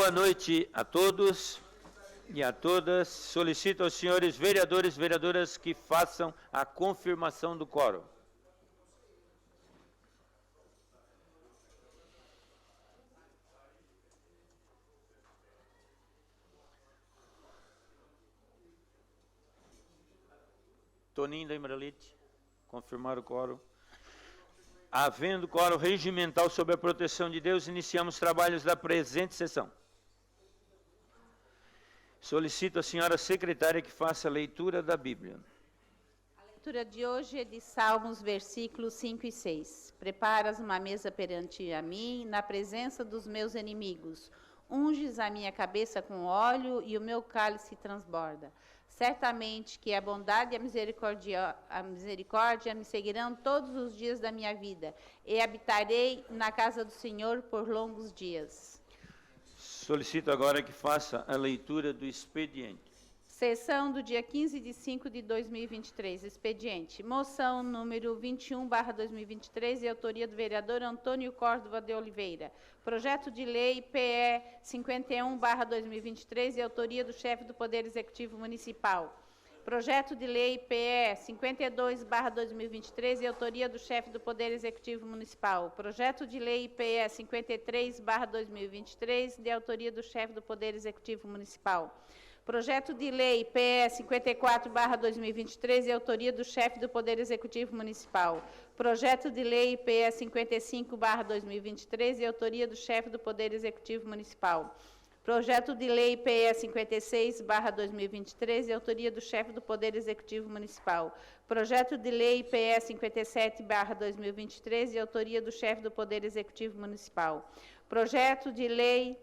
Boa noite a todos e a todas. Solicito aos senhores vereadores e vereadoras que façam a confirmação do quórum. Toninho da Imbralite, confirmar o quórum. Havendo quórum regimental sob a proteção de Deus, iniciamos trabalhos da presente sessão. Solicito a senhora secretária que faça a leitura da Bíblia. A leitura de hoje é de Salmos, versículos 5 e 6. Preparas uma mesa perante a mim, na presença dos meus inimigos. Unges a minha cabeça com óleo e o meu cálice transborda. Certamente que a bondade e a misericórdia me seguirão todos os dias da minha vida, e habitarei na casa do Senhor por longos dias. Solicito agora que faça a leitura do expediente. Sessão do dia 15 de 5 de 2023, expediente. Moção número 21/2023, de autoria do vereador Antônio Córdova de Oliveira. Projeto de lei PE 51/2023, de autoria do chefe do Poder Executivo Municipal. Projeto de lei PE 52/2023, de autoria do chefe do Poder Executivo Municipal. Projeto de lei PE 53/2023, de autoria do chefe do Poder Executivo Municipal. Projeto de lei PE 54/2023, de autoria do chefe do Poder Executivo Municipal. Projeto de lei PE 55/2023, de autoria do chefe do Poder Executivo Municipal. Projeto de lei PE 56/2023, de autoria do chefe do Poder Executivo Municipal. Projeto de lei PE 57/2023, de autoria do chefe do Poder Executivo Municipal. Projeto de lei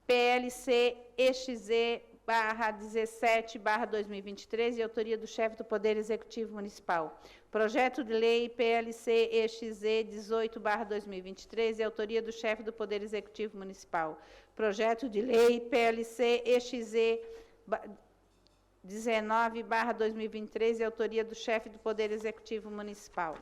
PLC-EXE/17/2023, de autoria do chefe do Poder Executivo Municipal. Projeto de lei PLC-EXE 18/2023, de autoria do chefe do Poder Executivo Municipal. Projeto de lei PLC-EXE 19/2023, de autoria do chefe do Poder Executivo Municipal.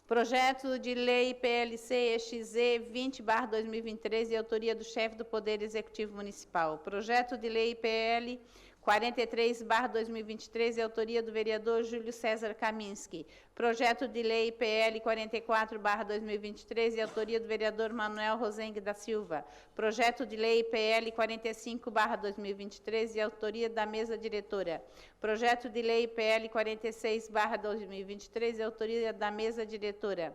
Projeto de lei PLC-EXE 20/2023, de autoria do chefe do Poder Executivo Municipal. Projeto de lei PL 43/2023, de autoria do vereador Júlio César Kaminski. Projeto de lei PL 44/2023, de autoria do vereador Manuel Rosengue da Silva. Projeto de lei PL 45/2023, de autoria da mesa diretora. Projeto de lei PL 46/2023, de autoria da mesa diretora.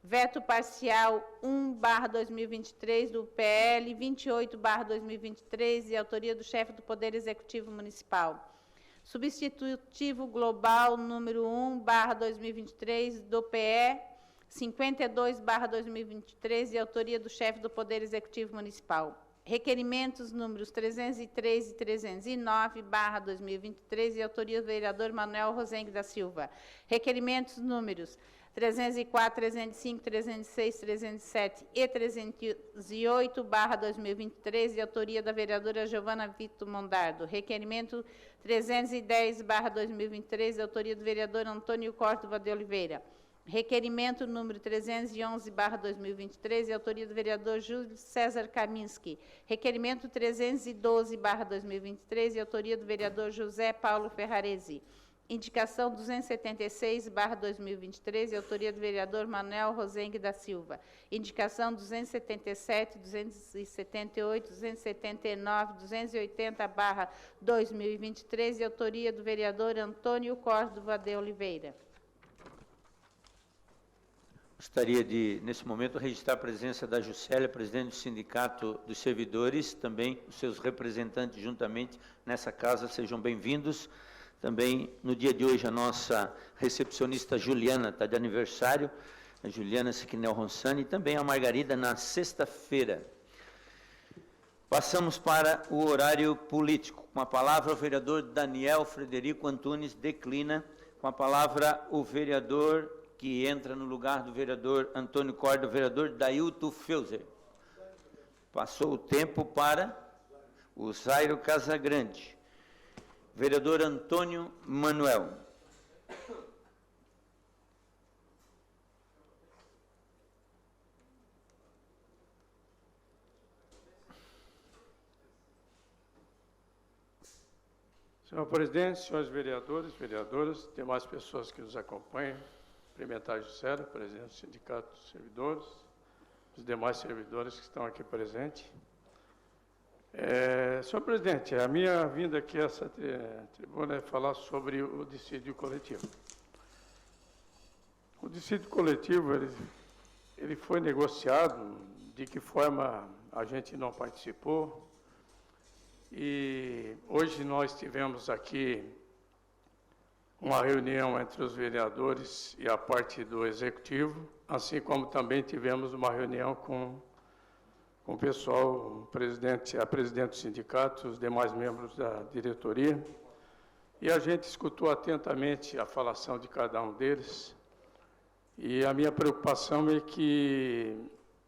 Veto parcial 1/2023 do PL 28/2023, de autoria do chefe do Poder Executivo Municipal. Substitutivo global número 1/2023 do PE 52/2023, de autoria do chefe do Poder Executivo Municipal. Requerimentos números 303 e 309/2023, de autoria do vereador Manuel Rosengue da Silva. Requerimentos números 304, 305, 306, 307 e 308/2023, de autoria da vereadora Giovana Vito Mondardo. Requerimento 310/2023, de autoria do vereador Antônio Córdova de Oliveira. Requerimento número 311/2023, de autoria do vereador Júlio César Kaminski. Requerimento 312/2023, de autoria do vereador José Paulo Ferraresi. Indicação 276/2023, de autoria do vereador Manuel Rosengue da Silva. Indicação 277, 278, 279, 280/2023, de autoria do vereador Antônio Córdova de Oliveira. Gostaria de, nesse momento, registrar a presença da Juscelia, presidente do Sindicato dos Servidores, também os seus representantes juntamente nessa casa, sejam bem-vindos. Também, no dia de hoje, a nossa recepcionista Juliana está de aniversário, a Juliana Siquinel Ronsani, e também a Margarida na sexta-feira. Passamos para o horário político. Com a palavra, o vereador Daniel Frederico Antunes declina. Com a palavra, o vereador que entra no lugar do vereador Antônio Córdova, o vereador Dailton Feuser. Passou o tempo para o Zairo Casagrande. Vereador Antônio Manuel. Senhor presidente, senhores vereadores, vereadoras, demais pessoas que nos acompanham, cumprimentar Juscelia, presidente do Sindicato dos Servidores, os demais servidores que estão aqui presentes. Senhor presidente, a minha vinda aqui a essa tribuna é falar sobre o dissídio coletivo. O dissídio coletivo, ele foi negociado, de que forma a gente não participou, e hoje nós tivemos aqui uma reunião entre os vereadores e a parte do executivo, assim como também tivemos uma reunião com o pessoal, a presidente do sindicato, os demais membros da diretoria, e a gente escutou atentamente a falação de cada um deles, e a minha preocupação é que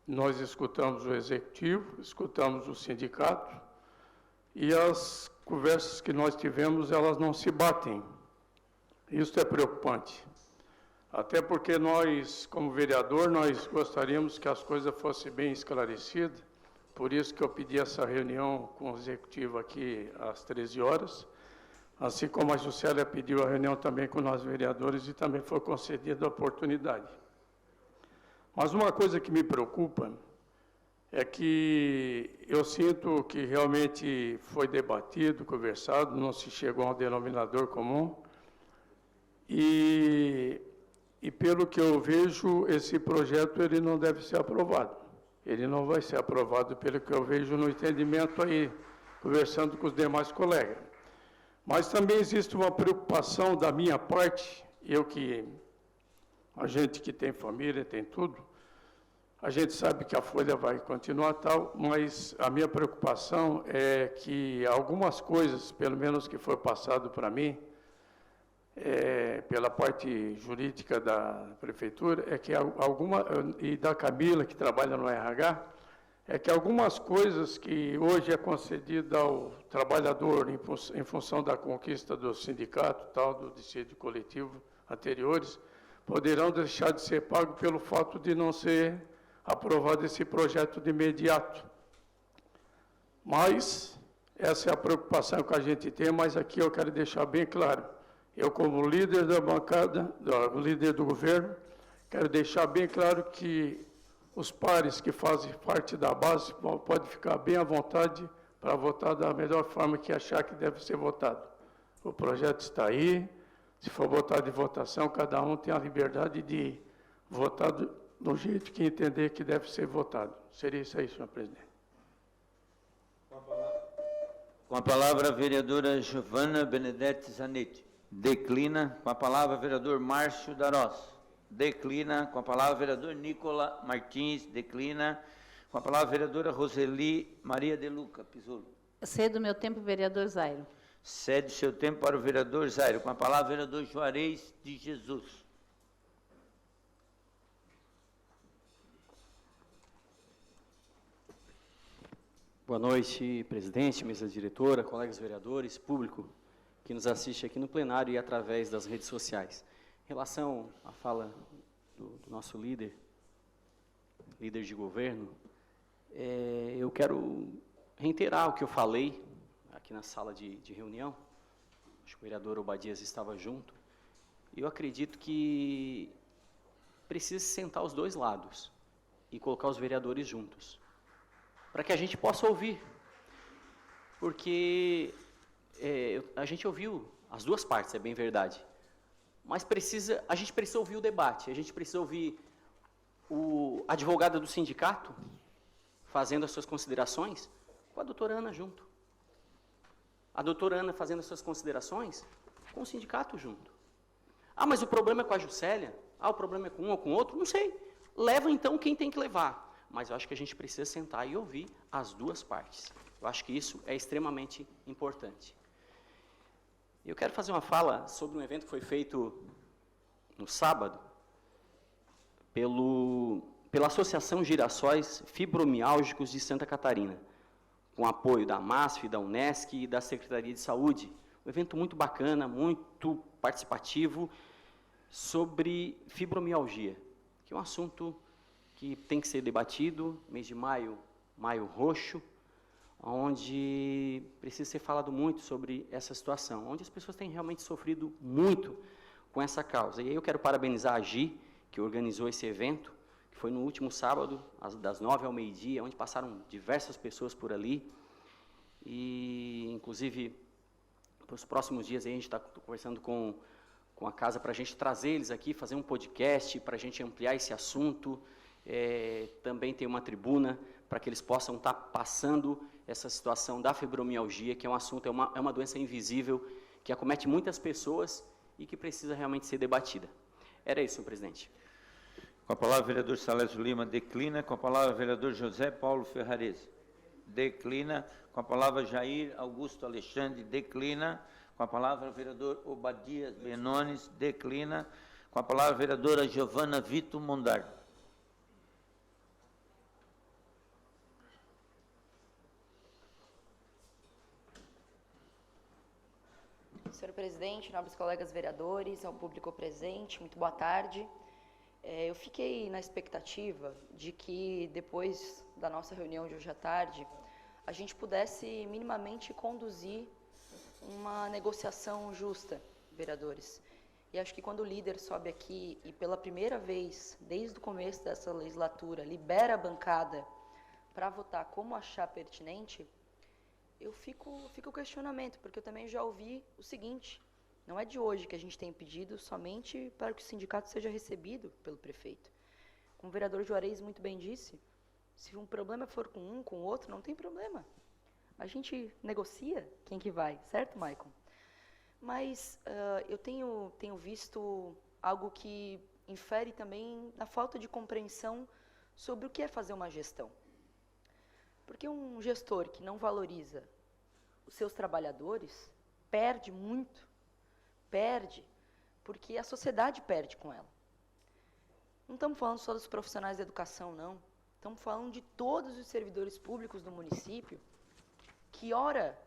nós escutamos o executivo, escutamos o sindicato, e as conversas que nós tivemos, elas não se batem. Isso é preocupante. Até porque nós, como vereador, nós gostaríamos que as coisas fossem bem esclarecidas. Por isso que eu pedi essa reunião com o executivo aqui às 13 horas. Assim como a Juscelia pediu a reunião também com nós vereadores e também foi concedida a oportunidade. Mas uma coisa que me preocupa é que eu sinto que realmente foi debatido, conversado, não se chegou a um denominador comum, e pelo que eu vejo, esse projeto ele não deve ser aprovado. Ele não vai ser aprovado, pelo que eu vejo no entendimento aí, conversando com os demais colegas. Mas também existe uma preocupação da minha parte, a gente que tem família, tem tudo, a gente sabe que a folha vai continuar tal, mas a minha preocupação é que algumas coisas, pelo menos que foi passado para mim, pela parte jurídica da prefeitura, é que e da Camila, que trabalha no RH, é que algumas coisas que hoje é concedida ao trabalhador em função da conquista do sindicato, tal, do dissídio coletivo anteriores, poderão deixar de ser pago pelo fato de não ser aprovado esse projeto de imediato. Mas essa é a preocupação que a gente tem, mas aqui eu quero deixar bem claro. Eu, como líder da bancada, líder do governo, quero deixar bem claro que os pares que fazem parte da base podem ficar bem à vontade para votar da melhor forma que achar que deve ser votado. O projeto está aí, se for votado em votação, cada um tem a liberdade de votar do jeito que entender que deve ser votado. Seria isso aí, senhor presidente. Com a palavra, a vereadora Giovana Benedetti Zanetti. Declina. Com a palavra, o vereador Márcio Darós. Declina. Com a palavra, o vereador Nicola Martins. Declina. Com a palavra, a vereadora Roseli Maria de Luca Pisolo. Cedo meu tempo, vereador Zairo. Cede seu tempo para o vereador Zairo. Com a palavra, o vereador Juarez de Jesus. Boa noite, presidente, mesa diretora, colegas vereadores, público que nos assiste aqui no plenário e através das redes sociais. Em relação à fala do nosso líder de governo, eu quero reiterar o que eu falei aqui na sala de reunião. Acho que o vereador Obadias estava junto. Eu acredito que precisa sentar os dois lados e colocar os vereadores juntos, para que a gente possa ouvir, porque a gente ouviu as duas partes, é bem verdade, mas a gente precisa ouvir o debate, a gente precisa ouvir a advogada do sindicato fazendo as suas considerações, com a doutora Ana junto, a doutora Ana fazendo as suas considerações, com o sindicato junto. Ah, mas o problema é com a Juscelia? Ah, o problema é com um ou com o outro? Não sei, leva então quem tem que levar. Mas eu acho que a gente precisa sentar e ouvir as duas partes. Eu acho que isso é extremamente importante. Eu quero fazer uma fala sobre um evento que foi feito no sábado pela Associação Girassóis Fibromiálgicos de Santa Catarina, com apoio da MASF, da Unesc e da Secretaria de Saúde. Um evento muito bacana, muito participativo, sobre fibromialgia, que é um assunto que tem que ser debatido, mês de maio, maio roxo, onde precisa ser falado muito sobre essa situação, onde as pessoas têm realmente sofrido muito com essa causa. E aí eu quero parabenizar a Gi, que organizou esse evento, que foi no último sábado, das 9 ao meio-dia, onde passaram diversas pessoas por ali. E, inclusive, para os próximos dias, aí, a gente está conversando com a casa para a gente trazer eles aqui, fazer um podcast, para a gente ampliar esse assunto. Também tem uma tribuna para que eles possam estar passando essa situação da fibromialgia, que é um assunto, é uma doença invisível, que acomete muitas pessoas e que precisa realmente ser debatida. Era isso, senhor presidente. Com a palavra, o vereador Salésio Lima declina. Com a palavra, o vereador José Paulo Ferrarese. Declina. Com a palavra, Jair Augusto Alexandre. Declina. Com a palavra, o vereador Obadias Benones. Declina. Com a palavra, a vereadora Giovana Vito Mondardo. Senhor presidente, nobres colegas vereadores, ao público presente, muito boa tarde. Eu fiquei na expectativa de que, depois da nossa reunião de hoje à tarde, a gente pudesse minimamente conduzir uma negociação justa, vereadores. E acho que quando o líder sobe aqui e, pela primeira vez, desde o começo dessa legislatura, libera a bancada para votar como achar pertinente, eu fico o questionamento, porque eu também já ouvi o seguinte: não é de hoje que a gente tem pedido somente para que o sindicato seja recebido pelo prefeito. Como o vereador Juarez muito bem disse, se um problema for com um, com o outro, não tem problema. A gente negocia quem que vai, certo, Maicon? Mas eu tenho visto algo que infere também na falta de compreensão sobre o que é fazer uma gestão. Porque um gestor que não valoriza os seus trabalhadores perde muito, perde, porque a sociedade perde com ela. Não estamos falando só dos profissionais da educação, não. Estamos falando de todos os servidores públicos do município que, ora,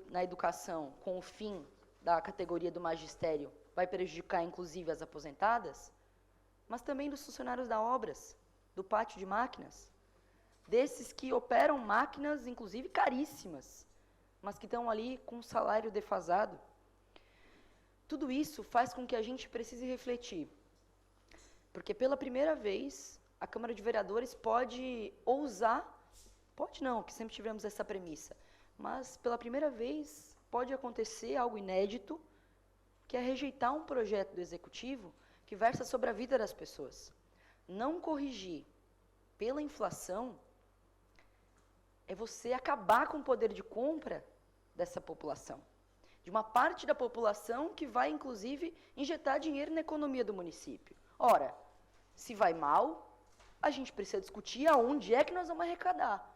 na educação, com o fim da categoria do magistério, vai prejudicar, inclusive, as aposentadas, mas também dos funcionários da obras, do pátio de máquinas, desses que operam máquinas, inclusive, caríssimas, mas que estão ali com um salário defasado. Tudo isso faz com que a gente precise refletir, porque pela primeira vez a Câmara de Vereadores pode ousar, pode não, que sempre tivemos essa premissa, mas pela primeira vez pode acontecer algo inédito, que é rejeitar um projeto do Executivo que versa sobre a vida das pessoas. Não corrigir pela inflação é você acabar com o poder de compra dessa população, de uma parte da população que vai, inclusive, injetar dinheiro na economia do município. Ora, se vai mal, a gente precisa discutir aonde é que nós vamos arrecadar.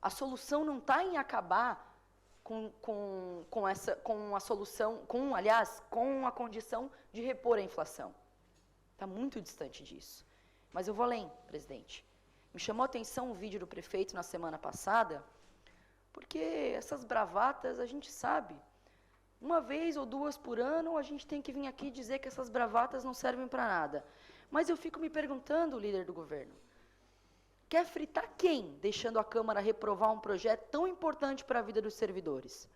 A solução não está em acabar com a solução, com a condição de repor a inflação. Está muito distante disso. Mas eu vou além, presidente. Me chamou a atenção o vídeo do prefeito na semana passada, porque essas bravatas, a gente sabe, uma vez ou duas por ano, a gente tem que vir aqui dizer que essas bravatas não servem para nada. Mas eu fico me perguntando, líder do governo, quer fritar quem, deixando a Câmara reprovar um projeto tão importante para a vida dos servidores?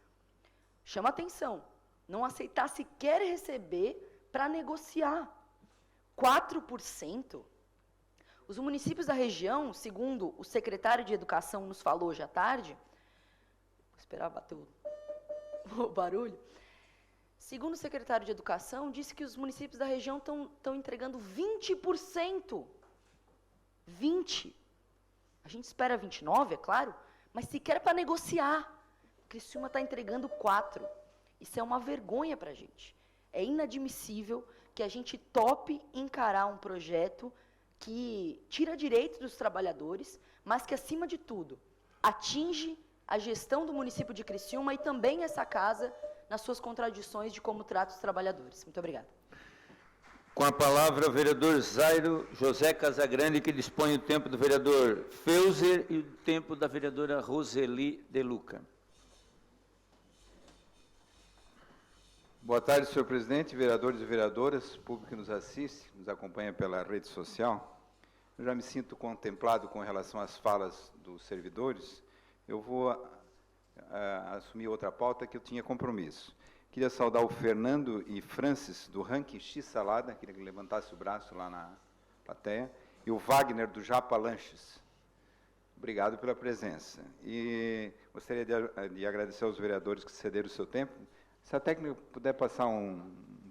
Chama atenção, não aceitar sequer receber para negociar. 4%? Os municípios da região, segundo o secretário de Educação nos falou hoje à tarde, vou esperar bater o barulho, segundo o secretário de Educação, disse que os municípios da região estão entregando 20%. 20%. A gente espera 29%, é claro, mas sequer para negociar. Criciúma está entregando 4%. Isso é uma vergonha para a gente. É inadmissível que a gente tope encarar um projeto que tira direitos dos trabalhadores, mas que, acima de tudo, atinge a gestão do município de Criciúma e também essa casa nas suas contradições de como trata os trabalhadores. Muito obrigada. Com a palavra, o vereador Zairo José Casagrande, que dispõe o tempo do vereador Feuser e o tempo da vereadora Roseli De Luca. Boa tarde, senhor presidente, vereadores e vereadoras, público que nos assiste, nos acompanha pela rede social. eu já me sinto contemplado com relação às falas dos servidores. Eu vou assumir outra pauta que eu tinha compromisso. Queria saudar o Fernando e Francis, do Ranking X Salada, queria que levantasse o braço lá na plateia, e o Wagner, do Japa Lanches. Obrigado pela presença. E gostaria de agradecer aos vereadores que cederam o seu tempo. Se a técnica puder passar um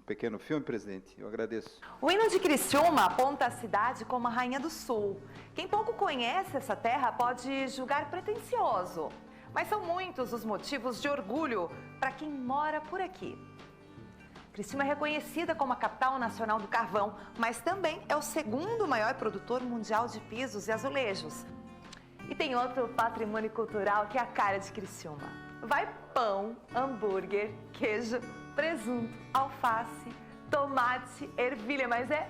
pequeno filme, presidente, eu agradeço. O hino de Criciúma aponta a cidade como a Rainha do Sul. Quem pouco conhece essa terra pode julgar pretensioso, mas são muitos os motivos de orgulho para quem mora por aqui. Criciúma é reconhecida como a capital nacional do carvão, mas também é o segundo maior produtor mundial de pisos e azulejos. E tem outro patrimônio cultural que é a cara de Criciúma. Vai pão, hambúrguer, queijo, presunto, alface, tomate, ervilha, mas é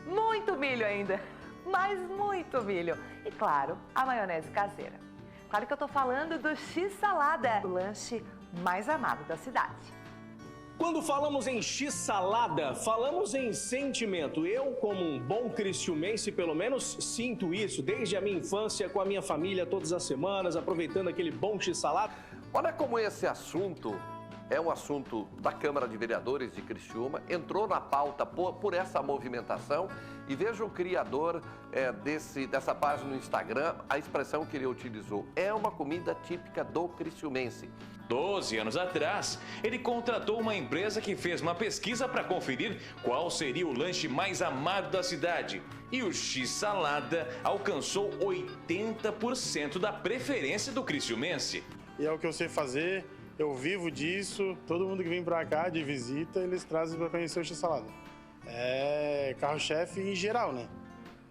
muito milho ainda, mas muito milho. E claro, a maionese caseira. Claro que eu tô falando do X-Salada, o lanche mais amado da cidade. Quando falamos em X-Salada, falamos em sentimento. Eu, como um bom criciumense, pelo menos sinto isso desde a minha infância, com a minha família todas as semanas, aproveitando aquele bom X-Salada. Olha como esse assunto é um assunto da Câmara de Vereadores de Criciúma, entrou na pauta por essa movimentação e veja o criador dessa página no Instagram, a expressão que ele utilizou, é uma comida típica do criciumense. 12 anos atrás, ele contratou uma empresa que fez uma pesquisa para conferir qual seria o lanche mais amado da cidade. E o X-Salada alcançou 80% da preferência do criciumense. E é o que eu sei fazer, eu vivo disso, todo mundo que vem pra cá de visita, eles trazem para conhecer o X-Salada. É carro-chefe em geral, né?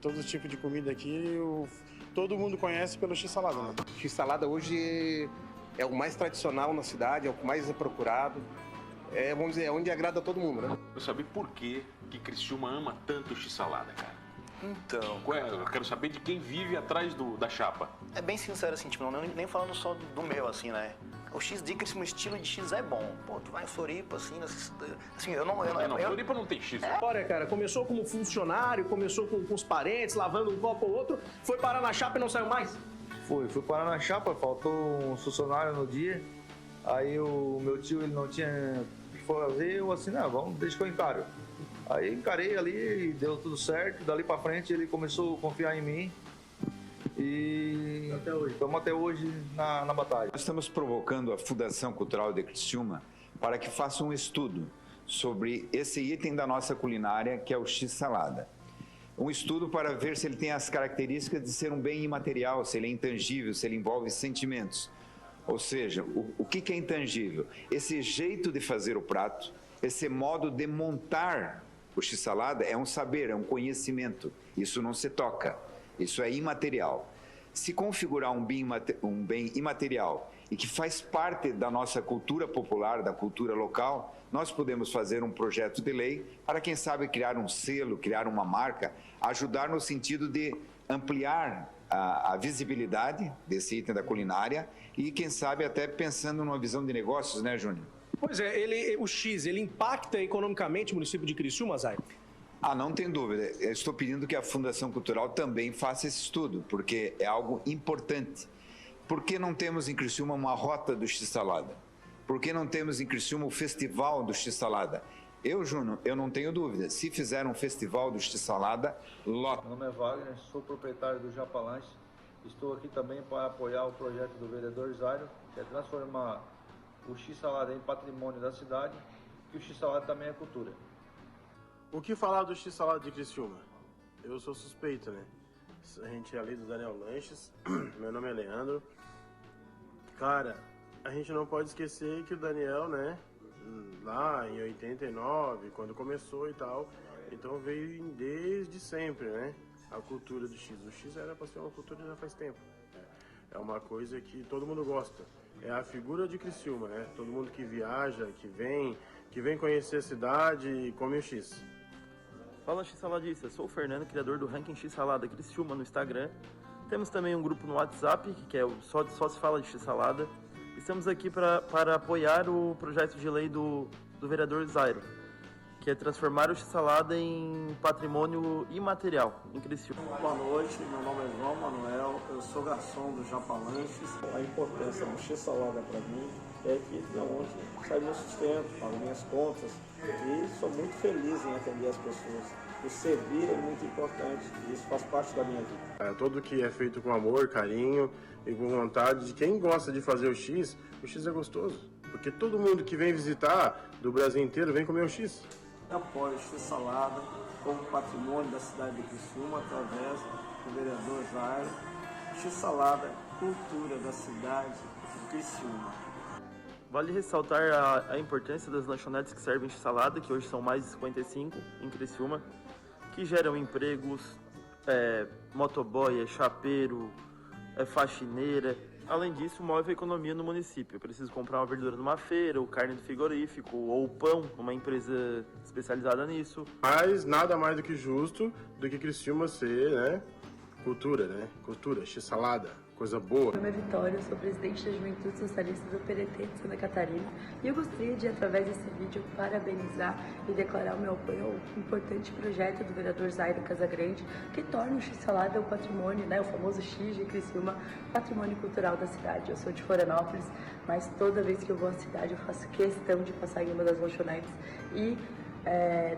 Todo tipo de comida aqui, todo mundo conhece pelo X-Salada, né? X-Salada hoje é o mais tradicional na cidade, é o que mais é procurado. Vamos dizer, é onde agrada a todo mundo, né? Eu saber por que Criciúma ama tanto o X-Salada, cara. Então... Eu quero saber de quem vive atrás da chapa. É bem sincero, assim, tipo, nem falando só do meu, assim, né? O X de Criciúma, o estilo de X é bom. Pô, tu vai em Floripa, assim, Floripa não tem X. Olha, cara, começou como funcionário, começou com os parentes, lavando um copo ou outro, foi parar na chapa e não saiu mais? Fui parar na chapa, faltou um funcionário no dia, aí o meu tio, ele não tinha o que fazer, eu assim, deixa que eu encaro. Aí encarei ali, deu tudo certo, dali pra frente ele começou a confiar em mim e estamos até hoje na batalha. Nós estamos provocando a Fundação Cultural de Criciúma para que faça um estudo sobre esse item da nossa culinária, que é o X-Salada. Um estudo para ver se ele tem as características de ser um bem imaterial, se ele é intangível, se ele envolve sentimentos. Ou seja, o que é intangível? Esse jeito de fazer o prato, esse modo de montar o X-Salada é um saber, é um conhecimento. Isso não se toca, isso é imaterial. Se configurar um bem imaterial e que faz parte da nossa cultura popular, da cultura local, nós podemos fazer um projeto de lei para, quem sabe, criar um selo, criar uma marca, ajudar no sentido de ampliar a visibilidade desse item da culinária e, quem sabe, até pensando numa visão de negócios, né, Júnior? Pois é, o X, ele impacta economicamente o município de Criciúma, Zay? Não tem dúvida. Eu estou pedindo que a Fundação Cultural também faça esse estudo, porque é algo importante. Por que não temos em Criciúma uma rota do X-Salada? Por que não temos em Criciúma o festival do X-Salada? Júnior, eu não tenho dúvida. Se fizer um festival do X-Salada, lota. Meu nome é Wagner, sou proprietário do Japa Lanches. Estou aqui também para apoiar o projeto do vereador Zairo, que é transformar o X-Salada em patrimônio da cidade, que o X-Salada também é cultura. O que falar do X-Salada de Criciúma? Eu sou suspeito, né? A gente é ali do Daniel Lanches, meu nome é Leandro. Cara, a gente não pode esquecer que o Daniel, né, lá em 89, quando começou e tal, então veio desde sempre, né, a cultura do X. O X era para ser uma cultura já faz tempo. É uma coisa que todo mundo gosta. É a figura de Criciúma, né? Todo mundo que viaja, que vem conhecer a cidade, come o X. Fala X-Saladista, sou o Fernando, criador do Ranking X-Salada Criciúma no Instagram. Temos também um grupo no WhatsApp, que é só se fala de X-Salada. Estamos aqui para apoiar o projeto de lei do vereador Zairo, que é transformar o x-salada em patrimônio imaterial em Criciúma. Boa noite, meu nome é João Manuel, eu sou garçom do Japa Lanches. A importância do x-salada para mim é que de onde sai meu sustento, pago minhas contas e sou muito feliz em atender as pessoas. O servir é muito importante e isso faz parte da minha vida. Tudo que é feito com amor, carinho e com vontade de quem gosta de fazer o X é gostoso. Porque todo mundo que vem visitar do Brasil inteiro vem comer o X. Eu apoio o X-salada como patrimônio da cidade de Criciúma através do vereador Zairo. X-salada, cultura da cidade de Criciúma. Vale ressaltar a importância das lanchonetes que servem x-salada, que hoje são mais de 55 em Criciúma, que geram empregos, motoboy, chapeiro, faxineira. Além disso, move a economia no município. Eu preciso comprar uma verdura numa feira, ou carne do frigorífico, ou pão, uma empresa especializada nisso. Mas nada mais do que justo do que Criciúma ser, né, cultura, né? Cultura, x-salada, coisa boa. Meu nome é Vitória, eu sou presidente da Juventude Socialista do PDT de Santa Catarina e eu gostaria de, através desse vídeo, parabenizar e declarar o meu apoio ao importante projeto do vereador Zairo Casagrande, que torna o x-salada o patrimônio, né, o famoso X de Criciúma, patrimônio cultural da cidade. Eu sou de Florianópolis, mas toda vez que eu vou à cidade eu faço questão de passar em uma das lanchonetes e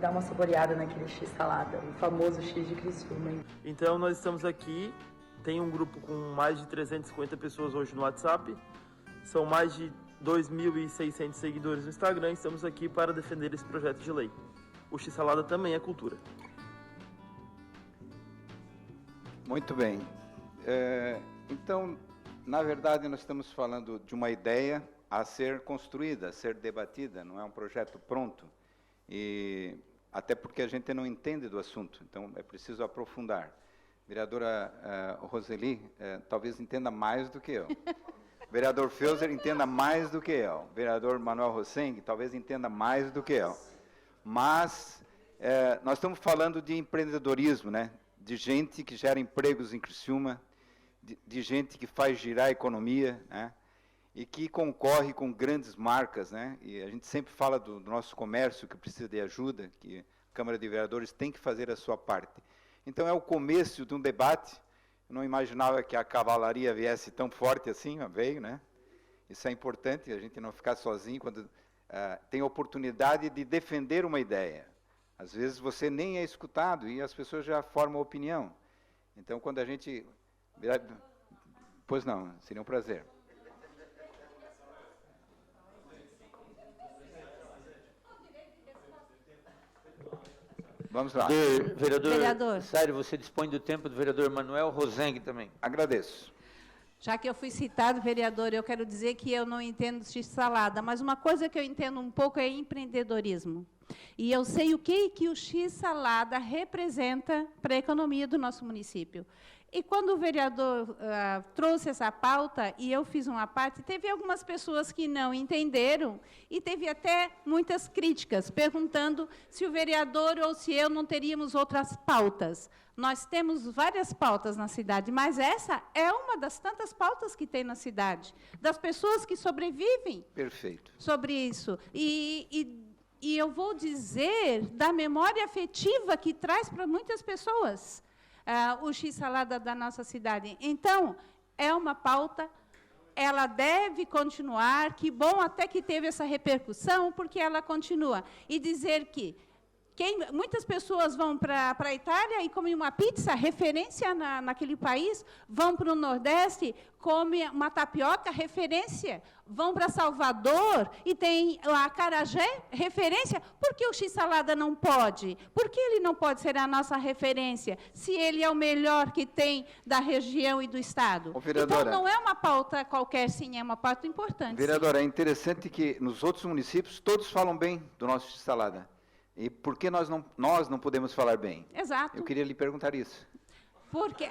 dar uma saboreada naquele x-salada, o famoso X de Criciúma. Então nós estamos aqui. Tem um grupo com mais de 350 pessoas hoje no WhatsApp, são mais de 2.600 seguidores no Instagram. Estamos aqui para defender esse projeto de lei. O x-salada também é cultura. Muito bem. Então, na verdade, nós estamos falando de uma ideia a ser construída, a ser debatida, não é um projeto pronto. E até porque a gente não entende do assunto, então é preciso aprofundar. Vereadora Roseli, talvez entenda mais do que eu. Vereador Feuser entenda mais do que eu. Vereador Manuel Rosseng talvez entenda mais do que eu. Mas nós estamos falando de empreendedorismo, né? De gente que gera empregos em Criciúma, de gente que faz girar a economia, né? E que concorre com grandes marcas, né? E a gente sempre fala do nosso comércio que precisa de ajuda, que a Câmara de Vereadores tem que fazer a sua parte. Então, é o começo de um debate. Eu não imaginava que a cavalaria viesse tão forte assim, mas veio, né? Isso é importante, a gente não ficar sozinho quando tem a oportunidade de defender uma ideia. Às vezes, você nem é escutado e as pessoas já formam opinião. Então, quando a gente... Pois não, seria um prazer. Vamos lá. Vereador Zairo, você dispõe do tempo do vereador Manuel Rosseng também. Agradeço. Já que eu fui citado, vereador, eu quero dizer que eu não entendo de x-salada, mas uma coisa que eu entendo um pouco é empreendedorismo. E eu sei o que o x-salada representa para a economia do nosso município. E quando o vereador trouxe essa pauta, e eu fiz uma parte, teve algumas pessoas que não entenderam, e teve até muitas críticas, perguntando se o vereador ou se eu não teríamos outras pautas. Nós temos várias pautas na cidade, mas essa é uma das tantas pautas que tem na cidade, das pessoas que sobrevivem. Perfeito. Sobre isso. E eu vou dizer da memória afetiva que traz para muitas pessoas. O x-salada da nossa cidade. Então, é uma pauta, ela deve continuar, que bom até que teve essa repercussão, porque ela continua. E dizer que muitas pessoas vão para a Itália e comem uma pizza, referência naquele país, vão para o Nordeste, comem uma tapioca, referência, vão para Salvador e tem a acarajé, referência. Por que o x-salada não pode? Por que ele não pode ser a nossa referência, se ele é o melhor que tem da região e do Estado? Então, não é uma pauta qualquer, sim, é uma pauta importante. Vereadora, é interessante que nos outros municípios todos falam bem do nosso x-salada. E por que nós não podemos falar bem? Exato. Eu queria lhe perguntar isso. Porque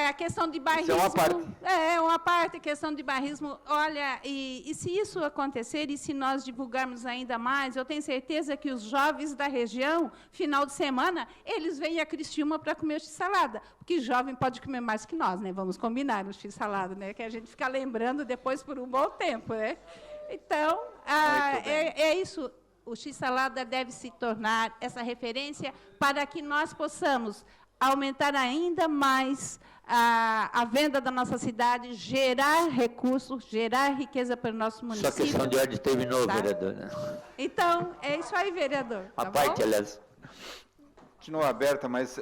a questão de bairrismo... Isso é uma parte. É uma parte, questão de bairrismo. Olha, e se isso acontecer, e se nós divulgarmos ainda mais, eu tenho certeza que os jovens da região, final de semana, eles vêm a Criciúma para comer x-salada. Porque jovem pode comer mais que nós, né? Vamos combinar no x-salada, né? Que a gente fica lembrando depois por um bom tempo, né? Então, é isso. O X-Salada deve se tornar essa referência para que nós possamos aumentar ainda mais a venda da nossa cidade, gerar recursos, gerar riqueza para o nosso município. Só questão de ordem terminou, tá? vereador. Né? Então, é isso aí, vereador. A Tá parte, bom? aliás. Continua aberta, mas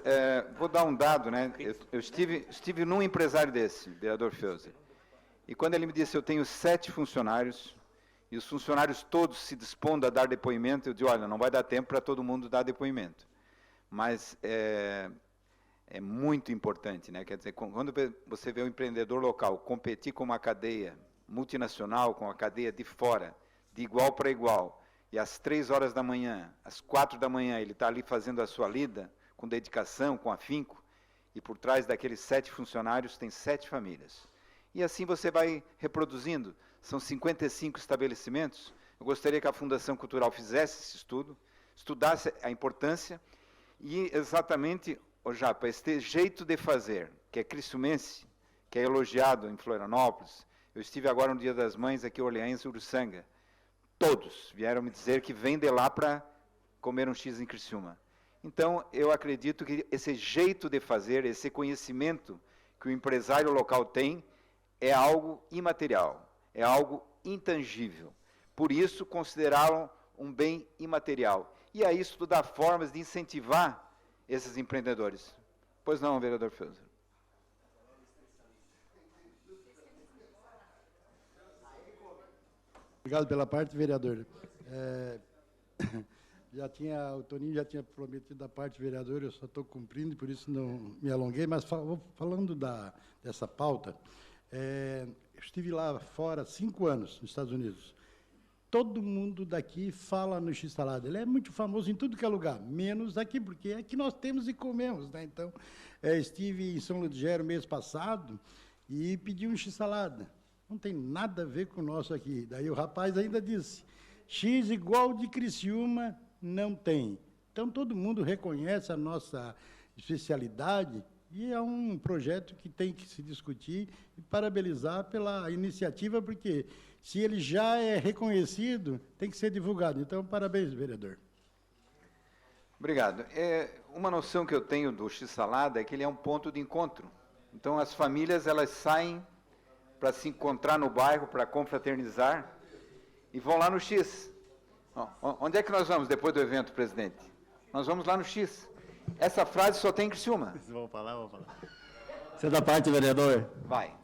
vou dar um dado, né? Eu estive num empresário desse, vereador Feuser, e quando ele me disse, eu tenho 7 funcionários, e os funcionários todos se dispondo a dar depoimento, eu disse, olha, não vai dar tempo para todo mundo dar depoimento. Mas é muito importante, né? Quer dizer, quando você vê o empreendedor local competir com uma cadeia multinacional, com a cadeia de fora, de igual para igual, e às 3 horas da manhã, às 4 da manhã, ele está ali fazendo a sua lida, com dedicação, com afinco, e por trás daqueles 7 funcionários tem 7 famílias. E assim você vai reproduzindo. São 55 estabelecimentos. Eu gostaria que a Fundação Cultural fizesse esse estudo, estudasse a importância, e exatamente, Japa, este jeito de fazer, que é criciumense, que é elogiado em Florianópolis. Eu estive agora no Dia das Mães aqui em Orleans e Uruçanga. Todos vieram me dizer que vêm de lá para comer um X em Criciúma. Então, eu acredito que esse jeito de fazer, esse conhecimento que o empresário local tem, é algo imaterial, é algo intangível. Por isso, considerá-lo um bem imaterial. E aí estudar formas de incentivar esses empreendedores. Pois não, vereador Feuser. Obrigado pela parte, vereador. O Toninho já tinha prometido da parte, vereador, eu só estou cumprindo, por isso não me alonguei, mas falando dessa pauta, eu estive lá fora 5 anos, nos Estados Unidos. Todo mundo daqui fala no X-Salada. Ele é muito famoso em tudo que é lugar, menos aqui, porque é que nós temos e comemos, né? Então, estive em São Ludgero mês passado e pedi um X-Salada. Não tem nada a ver com o nosso aqui. Daí o rapaz ainda disse, X igual de Criciúma não tem. Então, todo mundo reconhece a nossa especialidade e é um projeto que tem que se discutir e parabenizar pela iniciativa, porque se ele já é reconhecido, tem que ser divulgado. Então, parabéns, vereador. Obrigado. Uma noção que eu tenho do X-Salada é que ele é um ponto de encontro. Então, as famílias, elas saem para se encontrar no bairro, para confraternizar, e vão lá no X. Onde é que nós vamos depois do evento, presidente? Nós vamos lá no X. Essa frase só tem em Criciúma. Vamos falar. Você é da parte, vereador? Vai.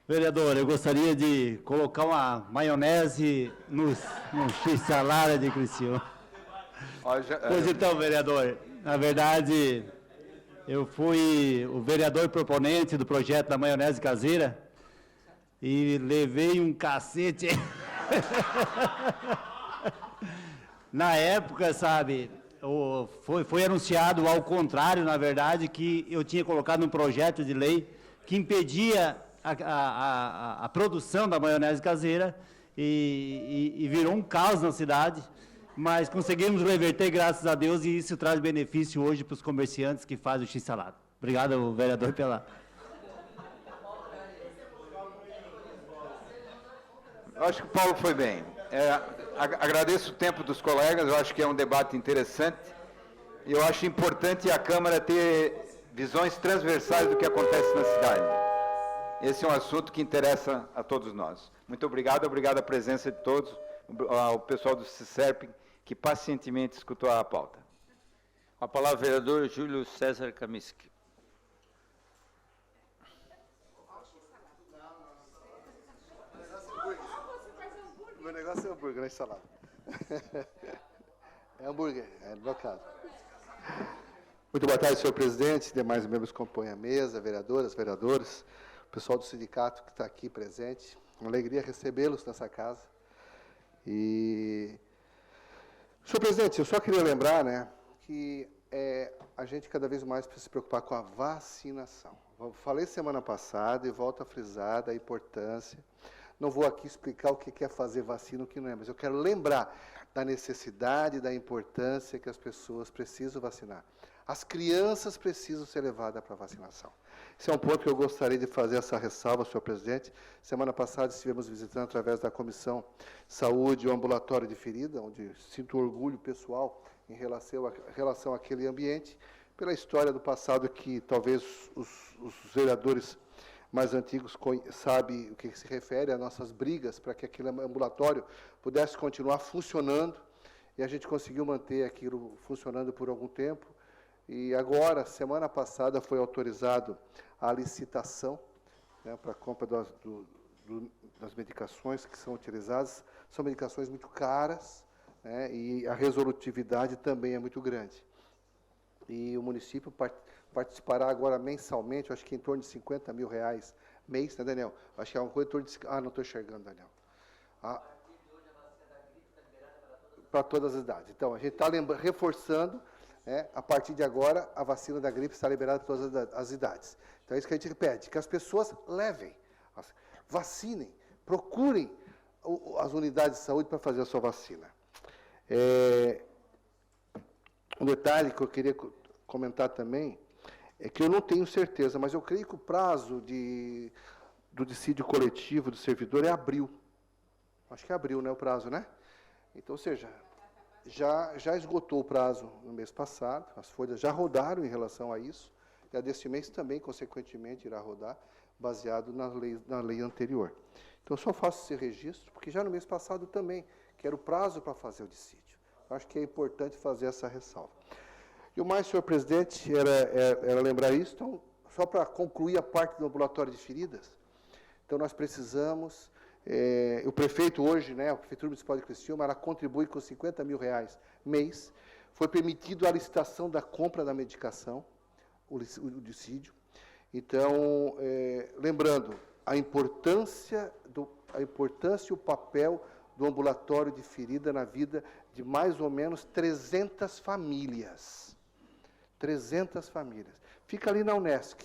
Vereador, eu gostaria de colocar uma maionese no X-Salada de Criciúma. Pois então, vereador, na verdade, eu fui o vereador proponente do projeto da maionese caseira e levei um cacete. Na época, sabe, foi anunciado ao contrário, na verdade, que eu tinha colocado um projeto de lei que impedia a produção da maionese caseira e virou um caos na cidade, mas conseguimos reverter, graças a Deus, e isso traz benefício hoje para os comerciantes que fazem o X-Salada. Obrigado, vereador, pela... Eu acho que o Paulo foi bem. Agradeço o tempo dos colegas, eu acho que é um debate interessante. Eu acho importante a Câmara ter visões transversais do que acontece na cidade. Esse é um assunto que interessa a todos nós. Muito obrigado à presença de todos, ao pessoal do CICERP, que pacientemente escutou a pauta. Com a palavra, o vereador Júlio César Kaminsky. O meu negócio é hambúrguer, não é salada. É hambúrguer, no meu caso. Muito boa tarde, senhor presidente, demais membros que compõem a mesa, vereadoras, vereadores, o pessoal do sindicato que está aqui presente. Uma alegria recebê-los nessa casa. E, senhor presidente, eu só queria lembrar, né, que a gente cada vez mais precisa se preocupar com a vacinação. Eu falei semana passada e volto a frisar da importância. Não vou aqui explicar o que é fazer vacina, o que não é, mas eu quero lembrar da necessidade, da importância que as pessoas precisam vacinar. As crianças precisam ser levadas para a vacinação. Esse é um ponto que eu gostaria de fazer essa ressalva, senhor presidente. Semana passada estivemos visitando, através da Comissão Saúde, o ambulatório de ferida, onde sinto orgulho pessoal em relação àquele ambiente, pela história do passado que talvez os vereadores mais antigos sabem o que se refere às nossas brigas para que aquele ambulatório pudesse continuar funcionando, e a gente conseguiu manter aquilo funcionando por algum tempo. E agora, semana passada, foi autorizado a licitação, né, para a compra das medicações que são utilizadas. São medicações muito caras, né, e a resolutividade também é muito grande. E o município participará agora mensalmente, acho que em torno de R$50 mil mês, né, Daniel? Acho que é uma coisa em torno de... Ah, não estou enxergando, Daniel. Para todas as idades. Então, a gente está reforçando, a partir de agora, a vacina da gripe está liberada para todas as idades. Então, é isso que a gente pede, que as pessoas levem, vacinem, procurem as unidades de saúde para fazer a sua vacina. Um detalhe que eu queria comentar também é que eu não tenho certeza, mas eu creio que o prazo do dissídio coletivo do servidor é abril. Acho que é abril, né, o prazo, né? Então, ou seja, já esgotou o prazo no mês passado, as folhas já rodaram em relação a isso, e a deste mês também, consequentemente, irá rodar, baseado na lei anterior. Então, eu só faço esse registro, porque já no mês passado também, que era o prazo para fazer o dissídio. Eu acho que é importante fazer essa ressalva. E o mais, senhor presidente, era lembrar isso. Então, só para concluir a parte do ambulatório de feridas, então nós precisamos... o prefeito hoje, né, a Prefeitura Municipal de Criciúma, ela contribui com R$50 mil mês. Foi permitido a licitação da compra da medicação, o dissídio. Então, lembrando, a importância e o papel do ambulatório de ferida na vida de mais ou menos 300 famílias. 300 famílias. Fica ali na Unesc.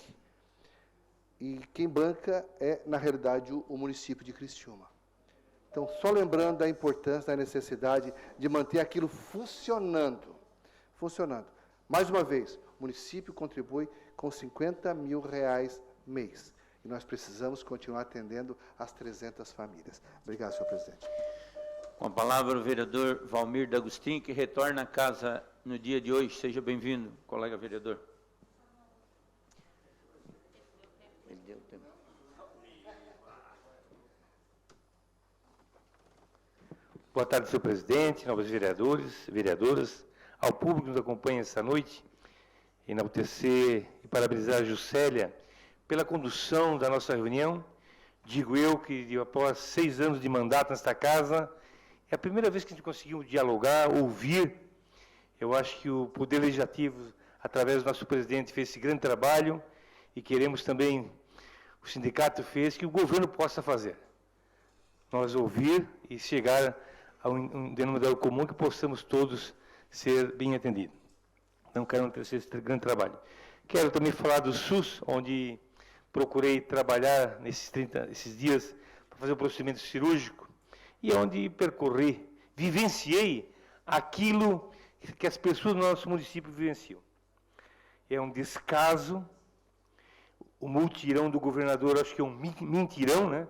E quem banca é, na realidade, o município de Criciúma. Então, só lembrando da importância, da necessidade de manter aquilo funcionando. Mais uma vez, o município contribui com R$50 mil mês. E nós precisamos continuar atendendo as 300 famílias. Obrigado, senhor presidente. Com a palavra o vereador Valmir D'Agostinho, que retorna à casa no dia de hoje. Seja bem-vindo, colega vereador. Boa tarde, senhor presidente, nobres vereadores, vereadoras, ao público que nos acompanha esta noite, enaltecer e parabenizar a Juscelia pela condução da nossa reunião. Digo eu que, após 6 anos de mandato nesta casa, é a primeira vez que a gente conseguiu dialogar, ouvir. Eu acho que o Poder Legislativo, através do nosso presidente, fez esse grande trabalho e queremos também, o sindicato fez, que o governo possa fazer. Nós ouvir e chegar a um denominador comum que possamos todos ser bem atendidos. Então, quero agradecer esse grande trabalho. Quero também falar do SUS, onde procurei trabalhar esses dias para fazer o procedimento cirúrgico e onde percorri, vivenciei aquilo que as pessoas do nosso município vivenciam. É um descaso, o multirão do governador, acho que é um mentirão, né?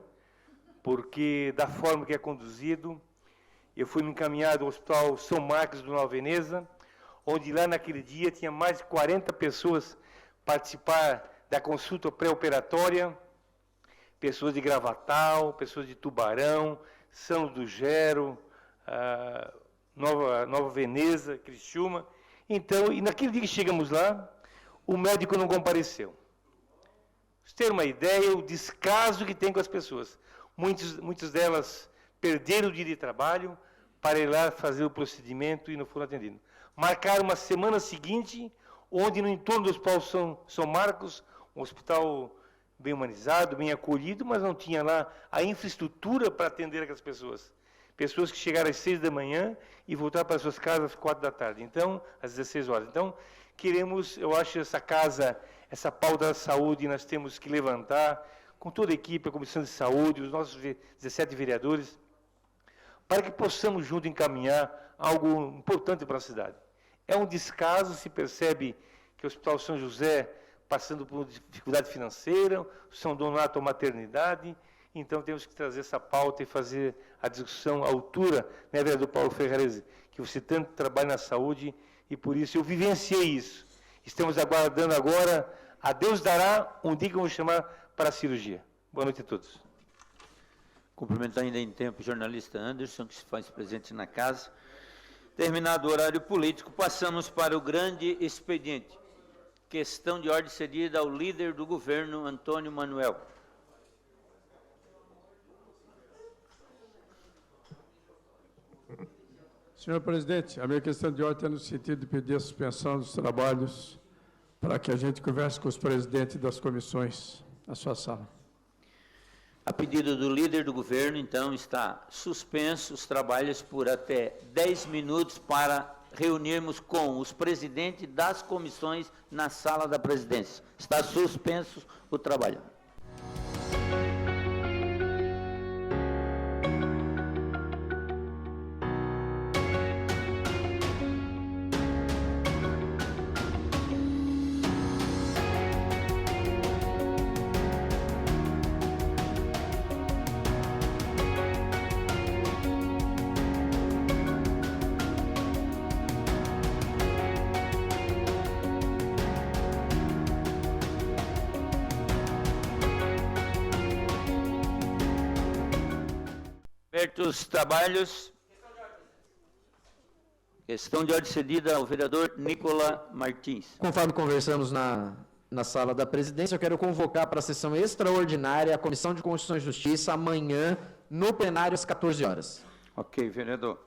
Porque da forma que é conduzido, eu fui encaminhado ao Hospital São Marcos do Nova Veneza, onde lá naquele dia tinha mais de 40 pessoas participar da consulta pré-operatória, pessoas de Gravatal, pessoas de Tubarão, São do Gero, Nova Veneza, Criciúma. Então, e naquele dia que chegamos lá, o médico não compareceu. Para ter uma ideia, o descaso que tem com as pessoas. Muitas delas perderam o dia de trabalho para ir lá fazer o procedimento e não foram atendidos. Marcaram uma semana seguinte, onde no entorno do Hospital São Marcos, um hospital bem humanizado, bem acolhido, mas não tinha lá a infraestrutura para atender aquelas pessoas. Pessoas que chegaram às 6 da manhã e voltaram para suas casas às 4 da tarde, então, às 16 horas. Então, queremos, eu acho, essa casa, essa pauta da saúde, nós temos que levantar, com toda a equipe, a Comissão de Saúde, os nossos 17 vereadores, para que possamos juntos encaminhar algo importante para a cidade. É um descaso, se percebe que é o Hospital São José passando por dificuldade financeira, o São Donato a maternidade. Então, temos que trazer essa pauta e fazer a discussão à altura, né, vereador Paulo Ferrarese, que você tanto trabalha na saúde, e por isso eu vivenciei isso. Estamos aguardando agora, a Deus dará, um dia que eu vou chamar para a cirurgia. Boa noite a todos. Cumprimento ainda em tempo o jornalista Anderson, que se faz presente na casa. Terminado o horário político, passamos para o grande expediente. Questão de ordem cedida ao líder do governo, Antônio Manuel. Senhor presidente, a minha questão de ordem é no sentido de pedir a suspensão dos trabalhos para que a gente converse com os presidentes das comissões na sua sala. A pedido do líder do governo, então, está suspenso os trabalhos por até 10 minutos para reunirmos com os presidentes das comissões na sala da presidência. Está suspenso o trabalho. Abertos os trabalhos. Questão de ordem cedida ao vereador Nicola Martins. Conforme conversamos na sala da presidência, eu quero convocar para a sessão extraordinária a Comissão de Constituição e Justiça amanhã, no plenário, às 14 horas. Ok, vereador.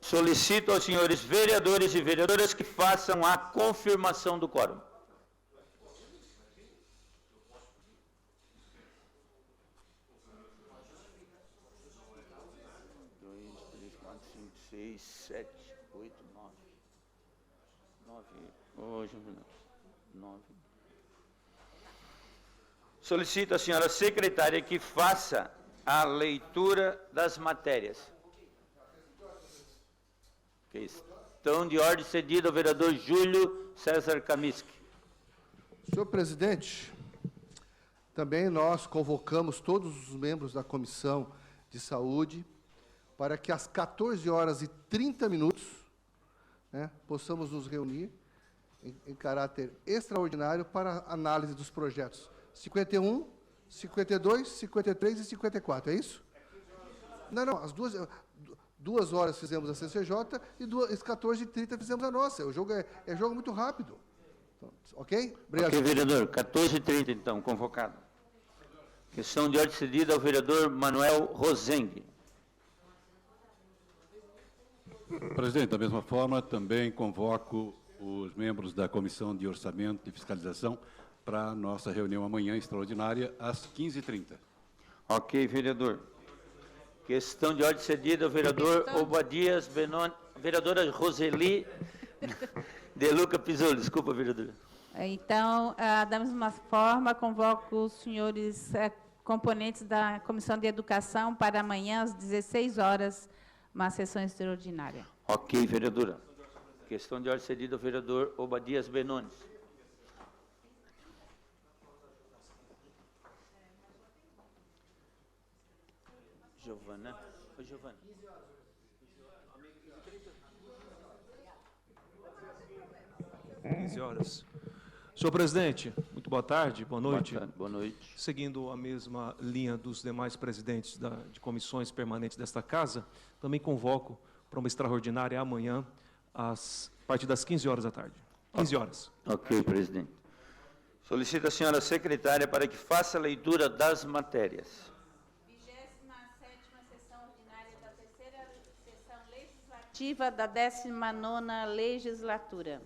Solicito aos senhores vereadores e vereadoras que façam a confirmação do quórum. 2, 3, 4, 5, 6, 7, 8, 9. Hoje, 9. Solicito à senhora secretária que faça a leitura das matérias. Questão de ordem cedida ao vereador Júlio César Kaminsky. Senhor presidente, também nós convocamos todos os membros da Comissão de Saúde para que às 14 horas e 30 minutos, né, possamos nos reunir em caráter extraordinário para análise dos projetos 51, 52, 53 e 54, é isso? Não, as duas horas fizemos a CCJ e às 14h30 fizemos a nossa. O jogo é jogo muito rápido. Então, ok? Obrigado. Ok, vereador. 14h30, então, convocado. Questão de ordem cedida ao vereador Manuel Rosengue. Presidente, da mesma forma, também convoco os membros da Comissão de Orçamento e Fiscalização para a nossa reunião amanhã extraordinária, às 15h30. Ok, vereador. Questão de ordem cedida ao vereador Obadias Benoni, vereadora Roseli de Luca Pisoli. Desculpa, vereadora. Então, da mesma forma, convoco os senhores componentes da Comissão de Educação para amanhã, às 16 horas, uma sessão extraordinária. Ok, vereadora. Questão de ordem cedida ao vereador Obadias Benoni. Giovana. Oi, Giovana. Horas. Senhor presidente, muito boa tarde, boa noite. Boa noite. Seguindo a mesma linha dos demais presidentes de comissões permanentes desta casa, também convoco para uma extraordinária amanhã, a partir das 15 horas da tarde. 15 horas. Ok, presidente. Solicito a senhora secretária para que faça a leitura das matérias. Ativa da 19ª Legislatura.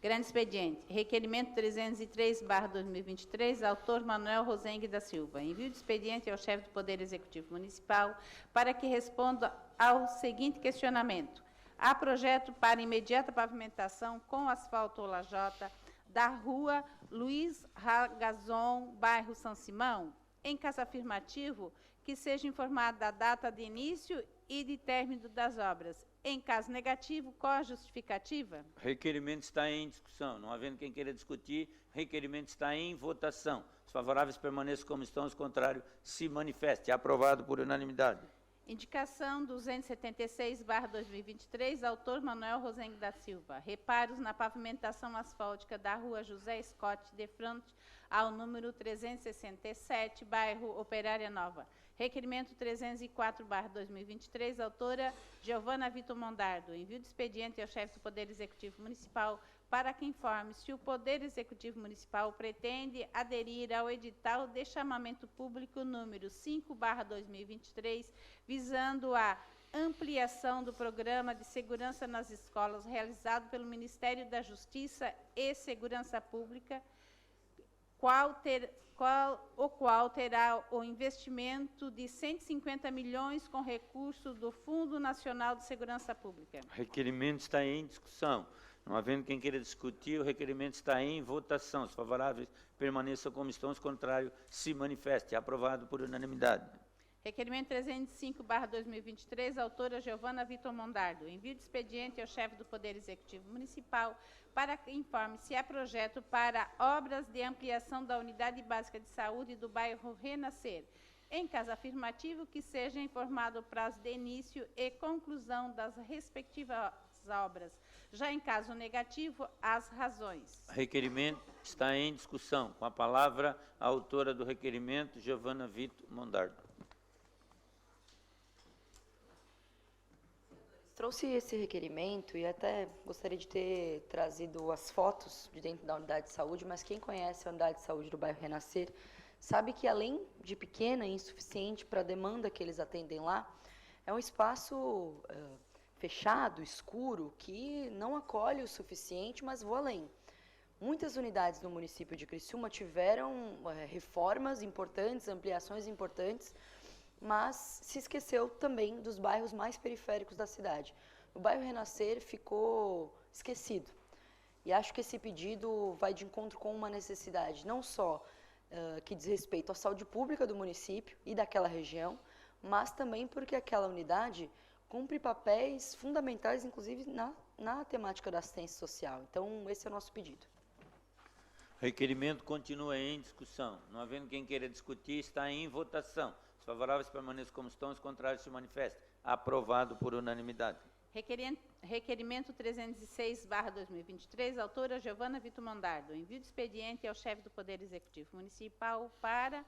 Grande expediente. Requerimento 303/2023, autor Manuel Rosengue da Silva. Envio de expediente ao chefe do Poder Executivo Municipal para que responda ao seguinte questionamento. Há projeto para imediata pavimentação com asfalto ou lajota da rua Luiz Ragazon, bairro São Simão? Em caso afirmativo, que seja informado da data de início e de término das obras. Em caso negativo, qual a justificativa? Requerimento está em discussão. Não havendo quem queira discutir, requerimento está em votação. Os favoráveis permaneçam como estão, os contrários se manifestem. Aprovado por unanimidade. Indicação 276/2023, autor Manuel Rosengue da Silva. Reparos na pavimentação asfáltica da rua José Scott, de frente ao número 367, bairro Operária Nova. Requerimento 304/2023, autora Giovana Vitor Mondardo. Envio de expediente ao chefe do Poder Executivo Municipal para que informe se o Poder Executivo Municipal pretende aderir ao edital de chamamento público número 5/2023, visando a ampliação do programa de segurança nas escolas realizado pelo Ministério da Justiça e Segurança Pública, o qual terá o investimento de 150 milhões com recurso do Fundo Nacional de Segurança Pública. Requerimento está em discussão. Não havendo quem queira discutir, o requerimento está em votação. Os favoráveis permaneçam como estão, os contrários se manifestem. Aprovado por unanimidade. Requerimento 305/2023, autora Giovana Vitor Mondardo. Envio de expediente ao chefe do Poder Executivo Municipal para que informe se há projeto para obras de ampliação da Unidade Básica de Saúde do bairro Renascer. Em caso afirmativo, que seja informado o prazo de início e conclusão das respectivas obras. Já em caso negativo, as razões. Requerimento está em discussão. Com a palavra, a autora do requerimento, Giovana Vitor Mondardo. Trouxe esse requerimento e até gostaria de ter trazido as fotos de dentro da unidade de saúde, mas quem conhece a unidade de saúde do bairro Renascer sabe que, além de pequena e insuficiente para a demanda que eles atendem lá, é um espaço fechado, escuro, que não acolhe o suficiente, mas vou além. Muitas unidades no município de Criciúma tiveram reformas importantes, ampliações importantes, mas se esqueceu também dos bairros mais periféricos da cidade. O bairro Renascer ficou esquecido. E acho que esse pedido vai de encontro com uma necessidade, não só que diz respeito à saúde pública do município e daquela região, mas também porque aquela unidade cumpre papéis fundamentais, inclusive na temática da assistência social. Então, esse é o nosso pedido. Requerimento continua em discussão. Não havendo quem queira discutir, está em votação. Os favoráveis permaneçam como estão, os contrários se manifestem. Aprovado por unanimidade. Requerimento 306/2023, autora Giovana Vitor Mondardo. Envio de expediente ao chefe do Poder Executivo Municipal para,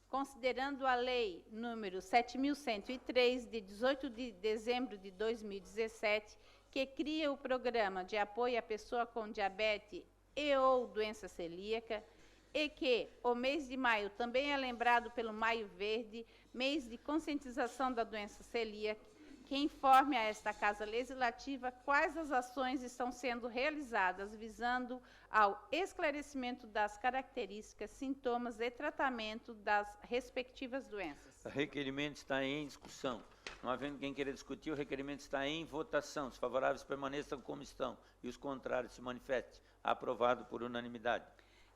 considerando a Lei número 7.103, de 18 de dezembro de 2017, que cria o Programa de Apoio à Pessoa com Diabetes e ou Doença Celíaca, e que o mês de maio também é lembrado pelo Maio Verde, mês de conscientização da doença celíaca, que informe a esta Casa Legislativa quais as ações estão sendo realizadas visando ao esclarecimento das características, sintomas e tratamento das respectivas doenças. O requerimento está em discussão. Não havendo quem queira discutir, o requerimento está em votação. Os favoráveis permaneçam como estão e os contrários se manifestem. Aprovado por unanimidade.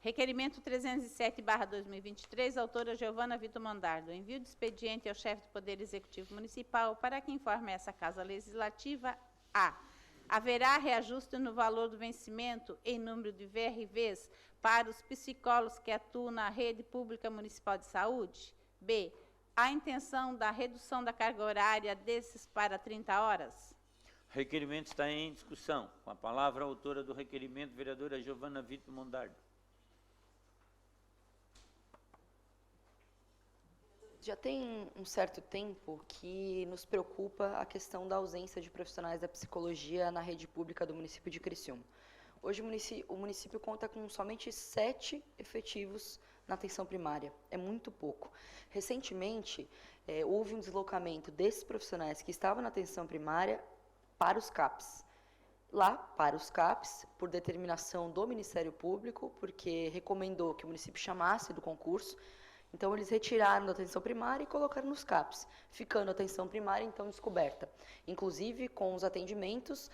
Requerimento 307/2023, autora Giovana Vitor Mondardo. Envio de expediente ao chefe do Poder Executivo Municipal para que informe essa Casa Legislativa a: haverá reajuste no valor do vencimento em número de VRVs para os psicólogos que atuam na rede pública municipal de saúde? B. A intenção da redução da carga horária desses para 30 horas? Requerimento está em discussão. Com a palavra, a autora do requerimento, vereadora Giovana Vitor Mondardo. Já tem um certo tempo que nos preocupa a questão da ausência de profissionais da psicologia na rede pública do município de Criciúma. Hoje o município conta com somente 7 efetivos na atenção primária. É muito pouco. Recentemente, houve um deslocamento desses profissionais que estavam na atenção primária para os CAPs. Lá, para os CAPs, por determinação do Ministério Público, porque recomendou que o município chamasse do concurso. Então, eles retiraram da atenção primária e colocaram nos CAPs, ficando a atenção primária, então, descoberta. Inclusive, com os atendimentos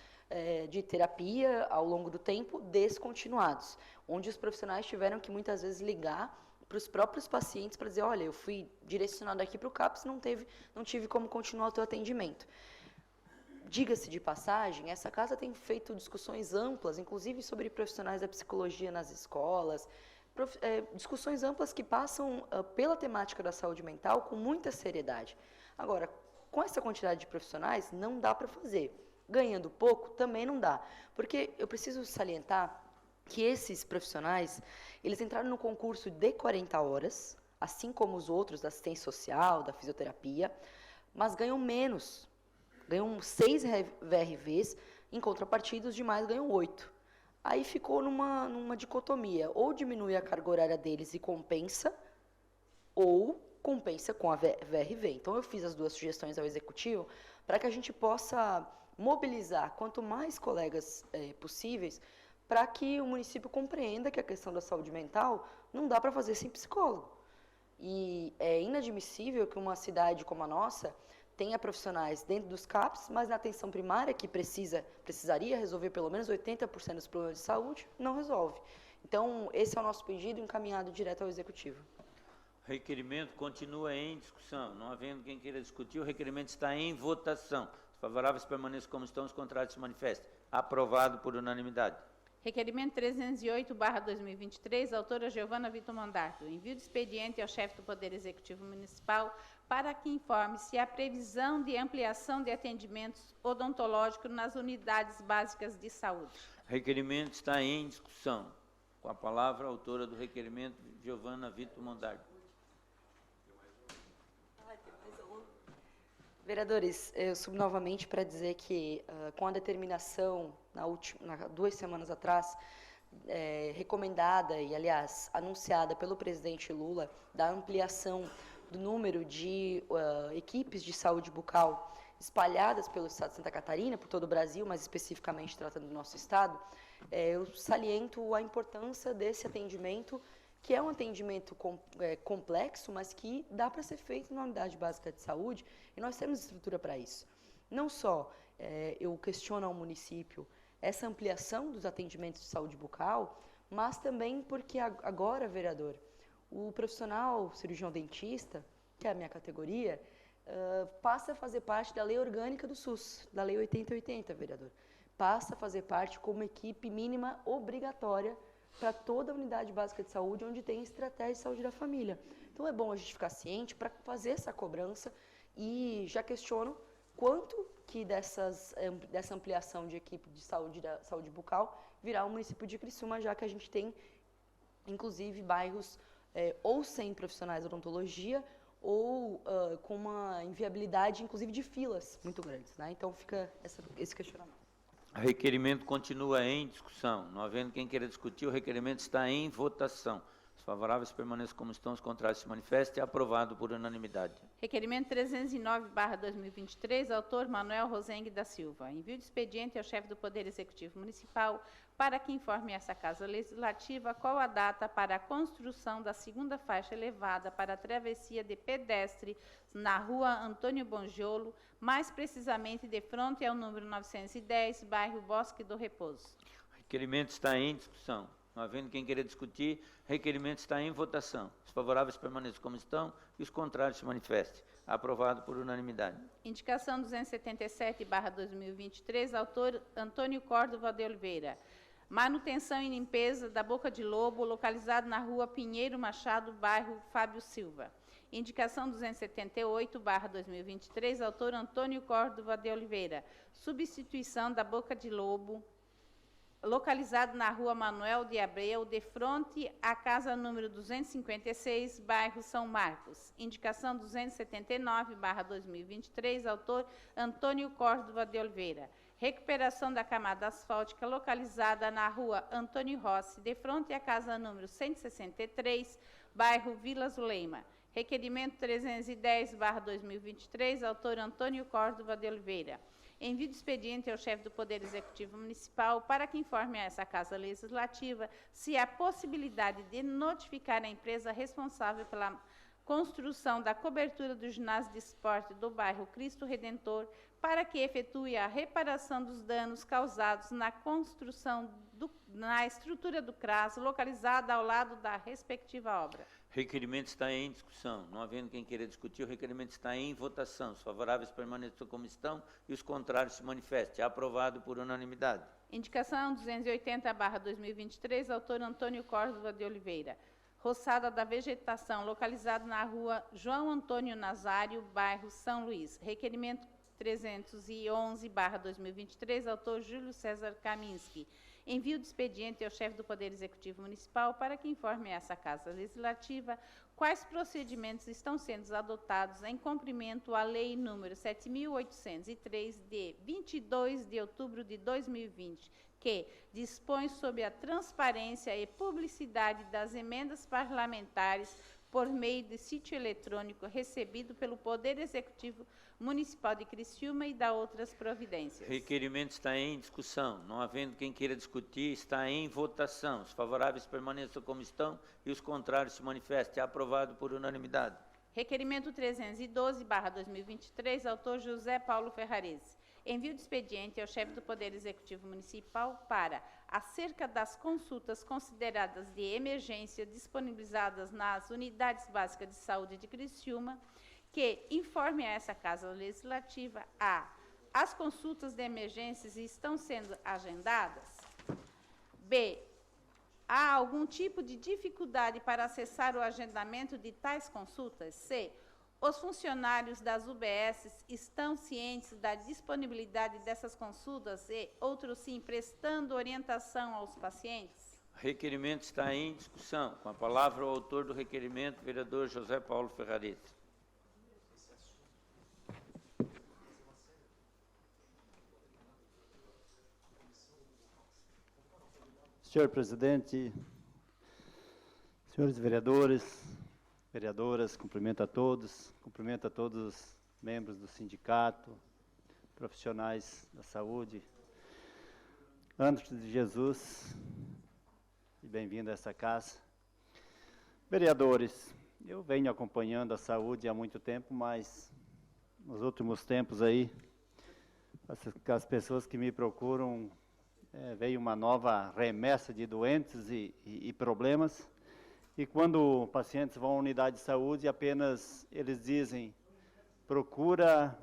de terapia, ao longo do tempo, descontinuados, onde os profissionais tiveram que, muitas vezes, ligar para os próprios pacientes para dizer, olha, eu fui direcionado aqui para o CAPS, não tive como continuar o teu atendimento. Diga-se de passagem, essa casa tem feito discussões amplas, inclusive sobre profissionais da psicologia nas escolas, discussões amplas que passam pela temática da saúde mental com muita seriedade. Agora, com essa quantidade de profissionais, não dá para fazer. Ganhando pouco, também não dá. Porque eu preciso salientar que esses profissionais, eles entraram no concurso de 40 horas, assim como os outros da assistência social, da fisioterapia, mas ganham menos. Ganham 6 VRVs, em contrapartida os demais ganham 8. Aí ficou numa dicotomia, ou diminui a carga horária deles e compensa, ou compensa com a VRV. Então eu fiz as 2 sugestões ao Executivo para que a gente possa mobilizar quanto mais colegas possíveis para que o município compreenda que a questão da saúde mental não dá para fazer sem psicólogo. E é inadmissível que uma cidade como a nossa tenha profissionais dentro dos CAPs, mas na atenção primária, que precisaria resolver pelo menos 80% dos problemas de saúde, não resolve. Então, esse é o nosso pedido encaminhado direto ao Executivo. Requerimento continua em discussão. Não havendo quem queira discutir, o requerimento está em votação. Os favoráveis permaneçam como estão, os contrários se manifestem. Aprovado por unanimidade. Requerimento 308/2023, autora Giovana Vitor Mandardo. Envio de expediente ao chefe do Poder Executivo Municipal para que informe se há previsão de ampliação de atendimentos odontológicos nas unidades básicas de saúde. Requerimento está em discussão. Com a palavra, a autora do requerimento, Giovana Vitor Mandardo. Vereadores, eu subo novamente para dizer que, com a determinação, 2 semanas atrás, recomendada e, aliás, anunciada pelo presidente Lula, da ampliação do número de equipes de saúde bucal espalhadas pelo estado de Santa Catarina, por todo o Brasil, mas especificamente tratando do nosso estado, eu saliento a importância desse atendimento, que é um atendimento complexo, mas que dá para ser feito na unidade básica de saúde, e nós temos estrutura para isso. Não só eu questiono ao município essa ampliação dos atendimentos de saúde bucal, mas também porque agora, vereador, o profissional cirurgião dentista, que é a minha categoria, passa a fazer parte da lei orgânica do SUS, da lei 8080, vereador. Passa a fazer parte como equipe mínima obrigatória para toda a unidade básica de saúde, onde tem estratégia de saúde da família. Então, é bom a gente ficar ciente para fazer essa cobrança e já questiono quanto que dessa ampliação de equipe de saúde, da saúde bucal, virá o município de Criciúma, já que a gente tem, inclusive, bairros ou sem profissionais de odontologia ou com uma inviabilidade, inclusive, de filas muito grandes, né? Então, fica esse questionamento. O requerimento continua em discussão. Não havendo quem queira discutir, o requerimento está em votação. Os favoráveis permaneçam como estão, os contrários se manifestem. Aprovado por unanimidade. Requerimento 309/2023, autor Manuel Rosengue da Silva. Envio de expediente ao chefe do Poder Executivo Municipal para que informe essa Casa Legislativa qual a data para a construção da segunda faixa elevada para a travessia de pedestre na rua Antônio Bongiolo, mais precisamente de frente ao número 910, bairro Bosque do Repouso. O requerimento está em discussão. Não havendo quem queira discutir, requerimento está em votação. Os favoráveis permaneçam como estão e os contrários se manifestem. Aprovado por unanimidade. Indicação 277/2023, autor Antônio Córdova de Oliveira. Manutenção e limpeza da Boca de Lobo, localizado na rua Pinheiro Machado, bairro Fábio Silva. Indicação 278/2023, autor Antônio Córdova de Oliveira. Substituição da Boca de Lobo, localizado na rua Manuel de Abreu, de frente à casa número 256, bairro São Marcos. Indicação 279/2023, autor Antônio Córdova de Oliveira. Recuperação da camada asfáltica localizada na rua Antônio Rossi, de frente à casa número 163, bairro Vila Zuleima. Requerimento 310/2023, autor Antônio Córdova de Oliveira. Envio de expediente ao chefe do Poder Executivo Municipal para que informe a essa Casa Legislativa se há possibilidade de notificar a empresa responsável pela construção da cobertura do ginásio de esporte do bairro Cristo Redentor para que efetue a reparação dos danos causados na construção na estrutura do CRAS, localizada ao lado da respectiva obra. Requerimento está em discussão. Não havendo quem queira discutir, o requerimento está em votação. Os favoráveis permaneçam como estão e os contrários se manifestem. Aprovado por unanimidade. Indicação 280/2023, autor Antônio Córdova de Oliveira. Roçada da vegetação, localizado na rua João Antônio Nazário, bairro São Luís. Requerimento 311/2023, autor Júlio César Kaminski. Envio de expediente ao chefe do Poder Executivo Municipal para que informe a essa Casa Legislativa quais procedimentos estão sendo adotados em cumprimento à Lei nº 7.803, de 22 de outubro de 2020, que dispõe sobre a transparência e publicidade das emendas parlamentares por meio de sítio eletrônico recebido pelo Poder Executivo Municipal de Criciúma e da outras providências. Requerimento está em discussão. Não havendo quem queira discutir, está em votação. Os favoráveis permaneçam como estão e os contrários se manifestem. Aprovado por unanimidade. Requerimento 312/2023, autor José Paulo Ferrarese. Envio de expediente ao chefe do Poder Executivo Municipal para, acerca das consultas consideradas de emergência disponibilizadas nas unidades básicas de saúde de Criciúma, que informe a essa Casa Legislativa a: as consultas de emergências estão sendo agendadas? B, há algum tipo de dificuldade para acessar o agendamento de tais consultas? C, os funcionários das UBSs estão cientes da disponibilidade dessas consultas e, outros sim, prestando orientação aos pacientes? Requerimento está em discussão. Com a palavra o autor do requerimento, vereador José Paulo Ferrarese. Senhor presidente, senhores vereadores, vereadoras, cumprimento a todos os membros do sindicato, profissionais da saúde. Antes de Jesus, e bem-vindo a essa casa. Vereadores, eu venho acompanhando a saúde há muito tempo, mas nos últimos tempos aí, as pessoas que me procuram, veio uma nova remessa de doentes e problemas. E quando pacientes vão à unidade de saúde, apenas eles dizem: procura,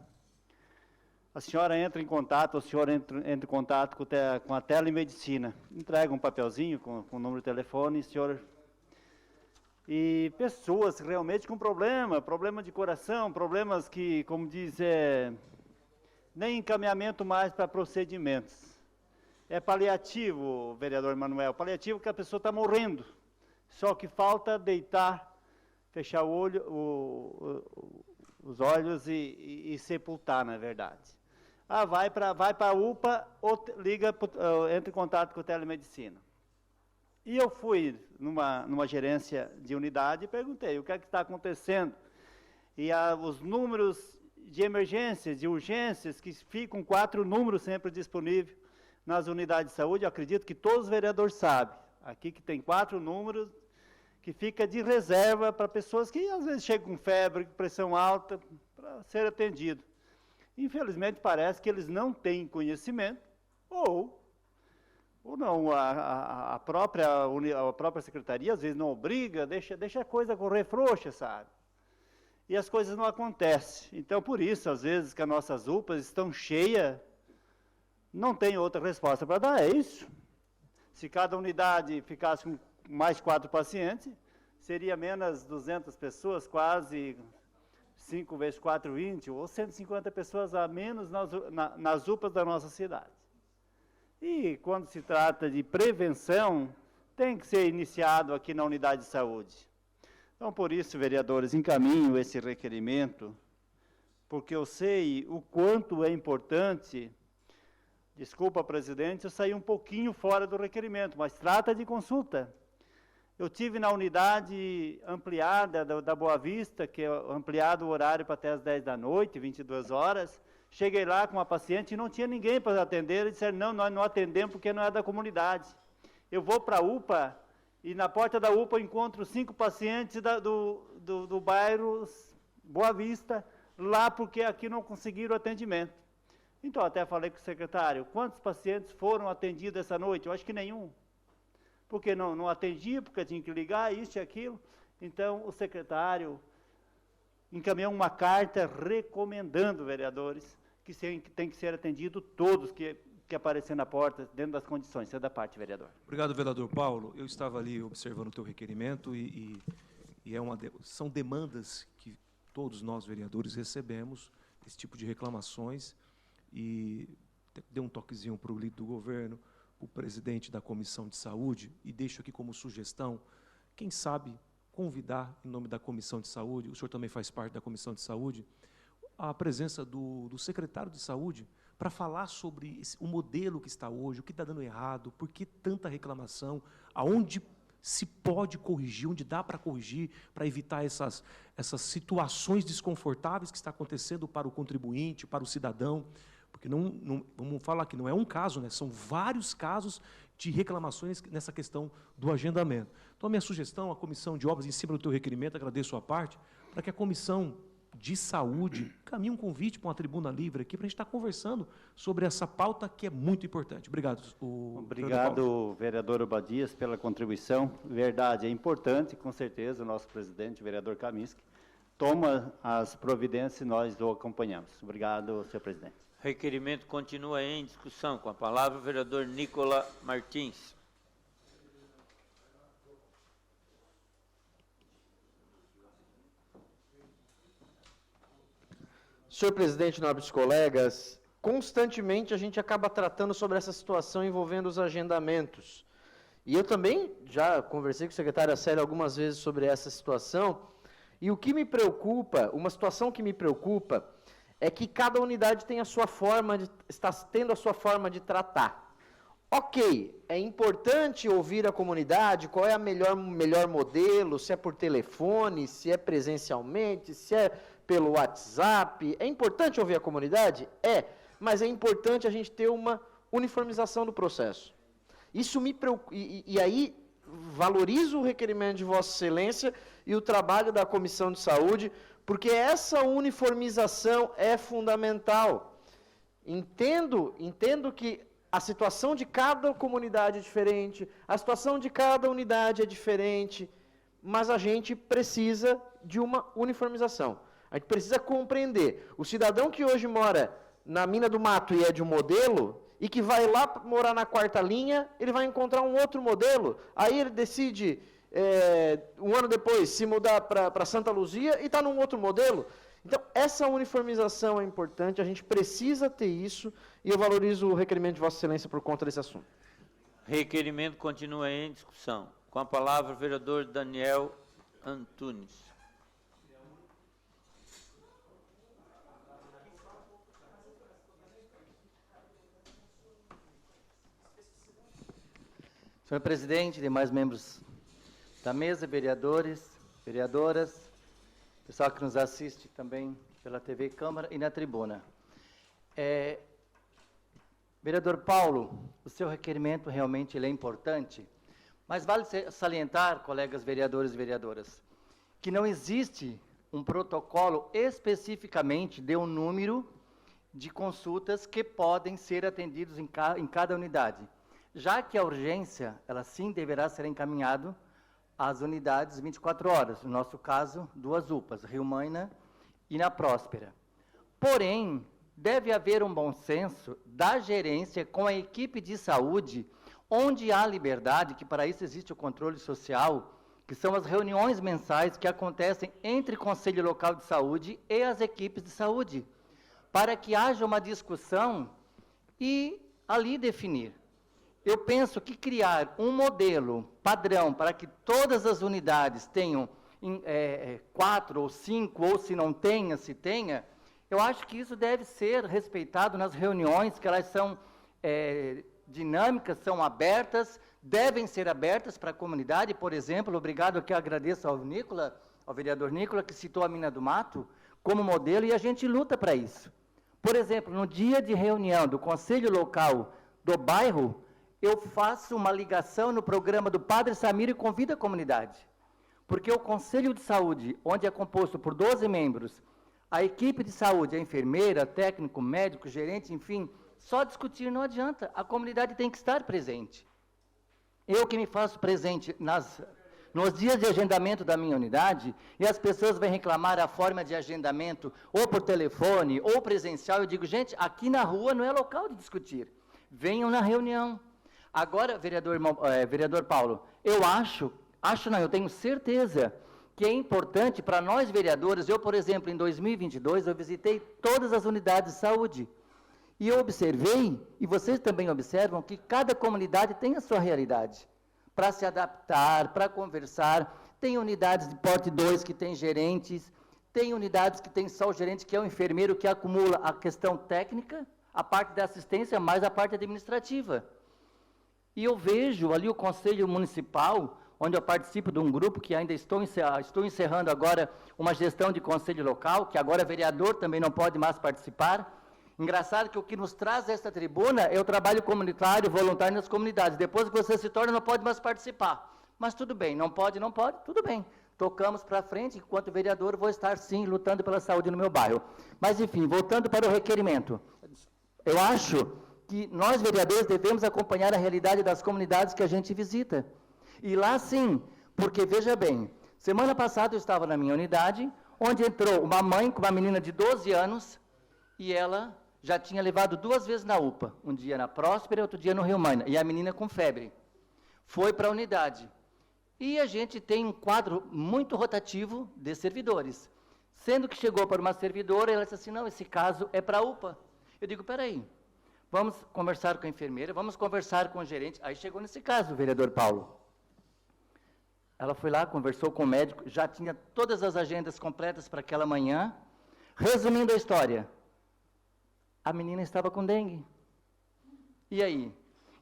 a senhora entra em contato, o senhor entra em contato com a telemedicina. Entrega um papelzinho com o número de telefone, senhor. E pessoas realmente com problema de coração, problemas que, como diz, nem encaminhamento mais para procedimentos. É paliativo, vereador Manuel, paliativo que a pessoa está morrendo. Só que falta deitar, fechar o olho, os olhos e sepultar, na verdade. Vai para a UPA, entra em contato com a telemedicina. E eu fui numa gerência de unidade e perguntei o que é que está acontecendo. E os números de emergências, de urgências, que ficam 4 números sempre disponíveis nas unidades de saúde, eu acredito que todos os vereadores sabem. Aqui que tem 4 números que fica de reserva para pessoas que às vezes chegam com febre, com pressão alta, para ser atendido. Infelizmente parece que eles não têm conhecimento, ou não, a própria secretaria às vezes não obriga, deixa a coisa correr frouxa, sabe? E as coisas não acontecem. Então, por isso, às vezes, que as nossas UPAs estão cheias, não tem outra resposta para dar, é isso. Se cada unidade ficasse com mais 4 pacientes, seria menos 200 pessoas, quase 5 vezes 4, 20, ou 150 pessoas a menos nas UPAs da nossa cidade. E quando se trata de prevenção, tem que ser iniciado aqui na unidade de saúde. Então, por isso, vereadores, encaminho esse requerimento, porque eu sei o quanto é importante. Desculpa, presidente, eu saí um pouquinho fora do requerimento, mas trata de consulta. Eu tive na unidade ampliada da Boa Vista, que é ampliado o horário para até as 10 da noite, 22 horas. Cheguei lá com uma paciente e não tinha ninguém para atender. Eles disseram: não, nós não atendemos porque não é da comunidade. Eu vou para a UPA e na porta da UPA eu encontro 5 pacientes do bairro Boa Vista, lá porque aqui não conseguiram atendimento. Então, até falei com o secretário: quantos pacientes foram atendidos essa noite? Eu acho que nenhum. Porque não atendia, porque tinha que ligar, isso e aquilo. Então, o secretário encaminhou uma carta recomendando, vereadores, que tem que ser atendido todos que aparecer na porta, dentro das condições. Isso é da parte, vereador. Obrigado, vereador Paulo. Eu estava ali observando o teu requerimento e são demandas que todos nós, vereadores, recebemos, esse tipo de reclamações, e dê um toquezinho para o líder do governo, o presidente da Comissão de Saúde, e deixo aqui como sugestão, quem sabe convidar, em nome da Comissão de Saúde, o senhor também faz parte da Comissão de Saúde, a presença do secretário de Saúde, para falar sobre o modelo que está hoje, o que está dando errado, por que tanta reclamação, aonde se pode corrigir, onde dá para corrigir, para evitar essas situações desconfortáveis que está acontecendo para o contribuinte, para o cidadão, porque vamos falar que não é um caso, né? São vários casos de reclamações nessa questão do agendamento. Então, a minha sugestão, a Comissão de Obras, em cima do teu requerimento, agradeço a parte, para que a Comissão de Saúde encaminhe um convite para uma tribuna livre aqui, para a gente estar conversando sobre essa pauta que é muito importante. Obrigado. Obrigado, vereador Obadias, pela contribuição. Verdade, é importante, com certeza, o nosso presidente, o vereador Kaminski, toma as providências e nós o acompanhamos. Obrigado, senhor presidente. Requerimento continua em discussão. Com a palavra, o vereador Nicola Martins. Senhor presidente, nobres colegas, constantemente a gente acaba tratando sobre essa situação envolvendo os agendamentos. E eu também já conversei com o secretário Célia algumas vezes sobre essa situação, e o que me preocupa, uma situação que me preocupa, é que cada unidade tem a sua forma está tendo a sua forma de tratar. Ok, é importante ouvir a comunidade, qual é a melhor modelo, se é por telefone, se é presencialmente, se é pelo WhatsApp. É importante ouvir a comunidade? É, mas é importante a gente ter uma uniformização do processo. Isso me preocupa, e aí valorizo o requerimento de Vossa Excelência e o trabalho da Comissão de Saúde, porque essa uniformização é fundamental. Entendo que a situação de cada comunidade é diferente, a situação de cada unidade é diferente, mas a gente precisa de uma uniformização. A gente precisa compreender. O cidadão que hoje mora na Mina do Mato e é de um modelo, e que vai lá morar na quarta linha, ele vai encontrar um outro modelo, aí ele decide, um ano depois, se mudar para Santa Luzia e está num outro modelo. Então, essa uniformização é importante, a gente precisa ter isso, e eu valorizo o requerimento de Vossa Excelência por conta desse assunto. Requerimento continua em discussão. Com a palavra, o vereador Daniel Antunes. Senhor presidente, demais membros da mesa, vereadores, vereadoras, pessoal que nos assiste também pela TV Câmara e na tribuna. Vereador Paulo, o seu requerimento realmente ele é importante, mas vale salientar, colegas vereadores e vereadoras, que não existe um protocolo especificamente de um número de consultas que podem ser atendidos em cada unidade, já que a urgência, ela sim deverá ser encaminhada às unidades 24 horas, no nosso caso, 2 UPAs, Rio Maina e na Próspera. Porém, deve haver um bom senso da gerência com a equipe de saúde, onde há liberdade, que para isso existe o controle social, que são as reuniões mensais que acontecem entre o Conselho Local de Saúde e as equipes de saúde, para que haja uma discussão e ali definir. Eu penso que criar um modelo padrão para que todas as unidades tenham 4 ou 5, ou se não tenha, se tenha, eu acho que isso deve ser respeitado nas reuniões, que elas são dinâmicas, são abertas, devem ser abertas para a comunidade. Por exemplo, obrigado aqui, agradeço ao vereador Nicola, que citou a Mina do Mato como modelo, e a gente luta para isso. Por exemplo, no dia de reunião do Conselho Local do bairro, eu faço uma ligação no programa do Padre Samir e convido a comunidade. Porque o Conselho de Saúde, onde é composto por 12 membros, a equipe de saúde, a enfermeira, técnico, médico, gerente, enfim, só discutir não adianta, a comunidade tem que estar presente. Eu que me faço presente nos dias de agendamento da minha unidade, e as pessoas vêm reclamar a forma de agendamento, ou por telefone, ou presencial, eu digo, gente, aqui na rua não é local de discutir. Venham na reunião. Agora, vereador Paulo, eu eu tenho certeza que é importante para nós vereadores. Eu, por exemplo, em 2022, eu visitei todas as unidades de saúde. E eu observei, e vocês também observam, que cada comunidade tem a sua realidade. Para se adaptar, para conversar. Tem unidades de porte 2 que tem gerentes, tem unidades que tem só o gerente, que é o enfermeiro, que acumula a questão técnica, a parte da assistência, mais a parte administrativa. E eu vejo ali o Conselho Municipal, onde eu participo de um grupo que ainda estou encerrando agora uma gestão de conselho local, que agora vereador também não pode mais participar. Engraçado que o que nos traz a esta tribuna é o trabalho comunitário, voluntário nas comunidades. Depois que você se torna, não pode mais participar. Mas tudo bem, não pode, tudo bem. Tocamos para frente, enquanto vereador vou estar sim lutando pela saúde no meu bairro. Mas enfim, voltando para o requerimento. Eu acho que nós vereadores devemos acompanhar a realidade das comunidades que a gente visita. E lá sim, porque veja bem, semana passada eu estava na minha unidade, onde entrou uma mãe com uma menina de 12 anos, e ela já tinha levado 2 vezes na UPA, um dia na Próspera e outro dia no Rio Maina, e a menina com febre. Foi para a unidade. E a gente tem um quadro muito rotativo de servidores. Sendo que chegou para uma servidora, ela disse assim, não, esse caso é para a UPA. Eu digo, peraí, vamos conversar com a enfermeira, vamos conversar com o gerente. Aí chegou nesse caso, vereador Paulo. Ela foi lá, conversou com o médico, já tinha todas as agendas completas para aquela manhã. Resumindo a história, a menina estava com dengue. E aí?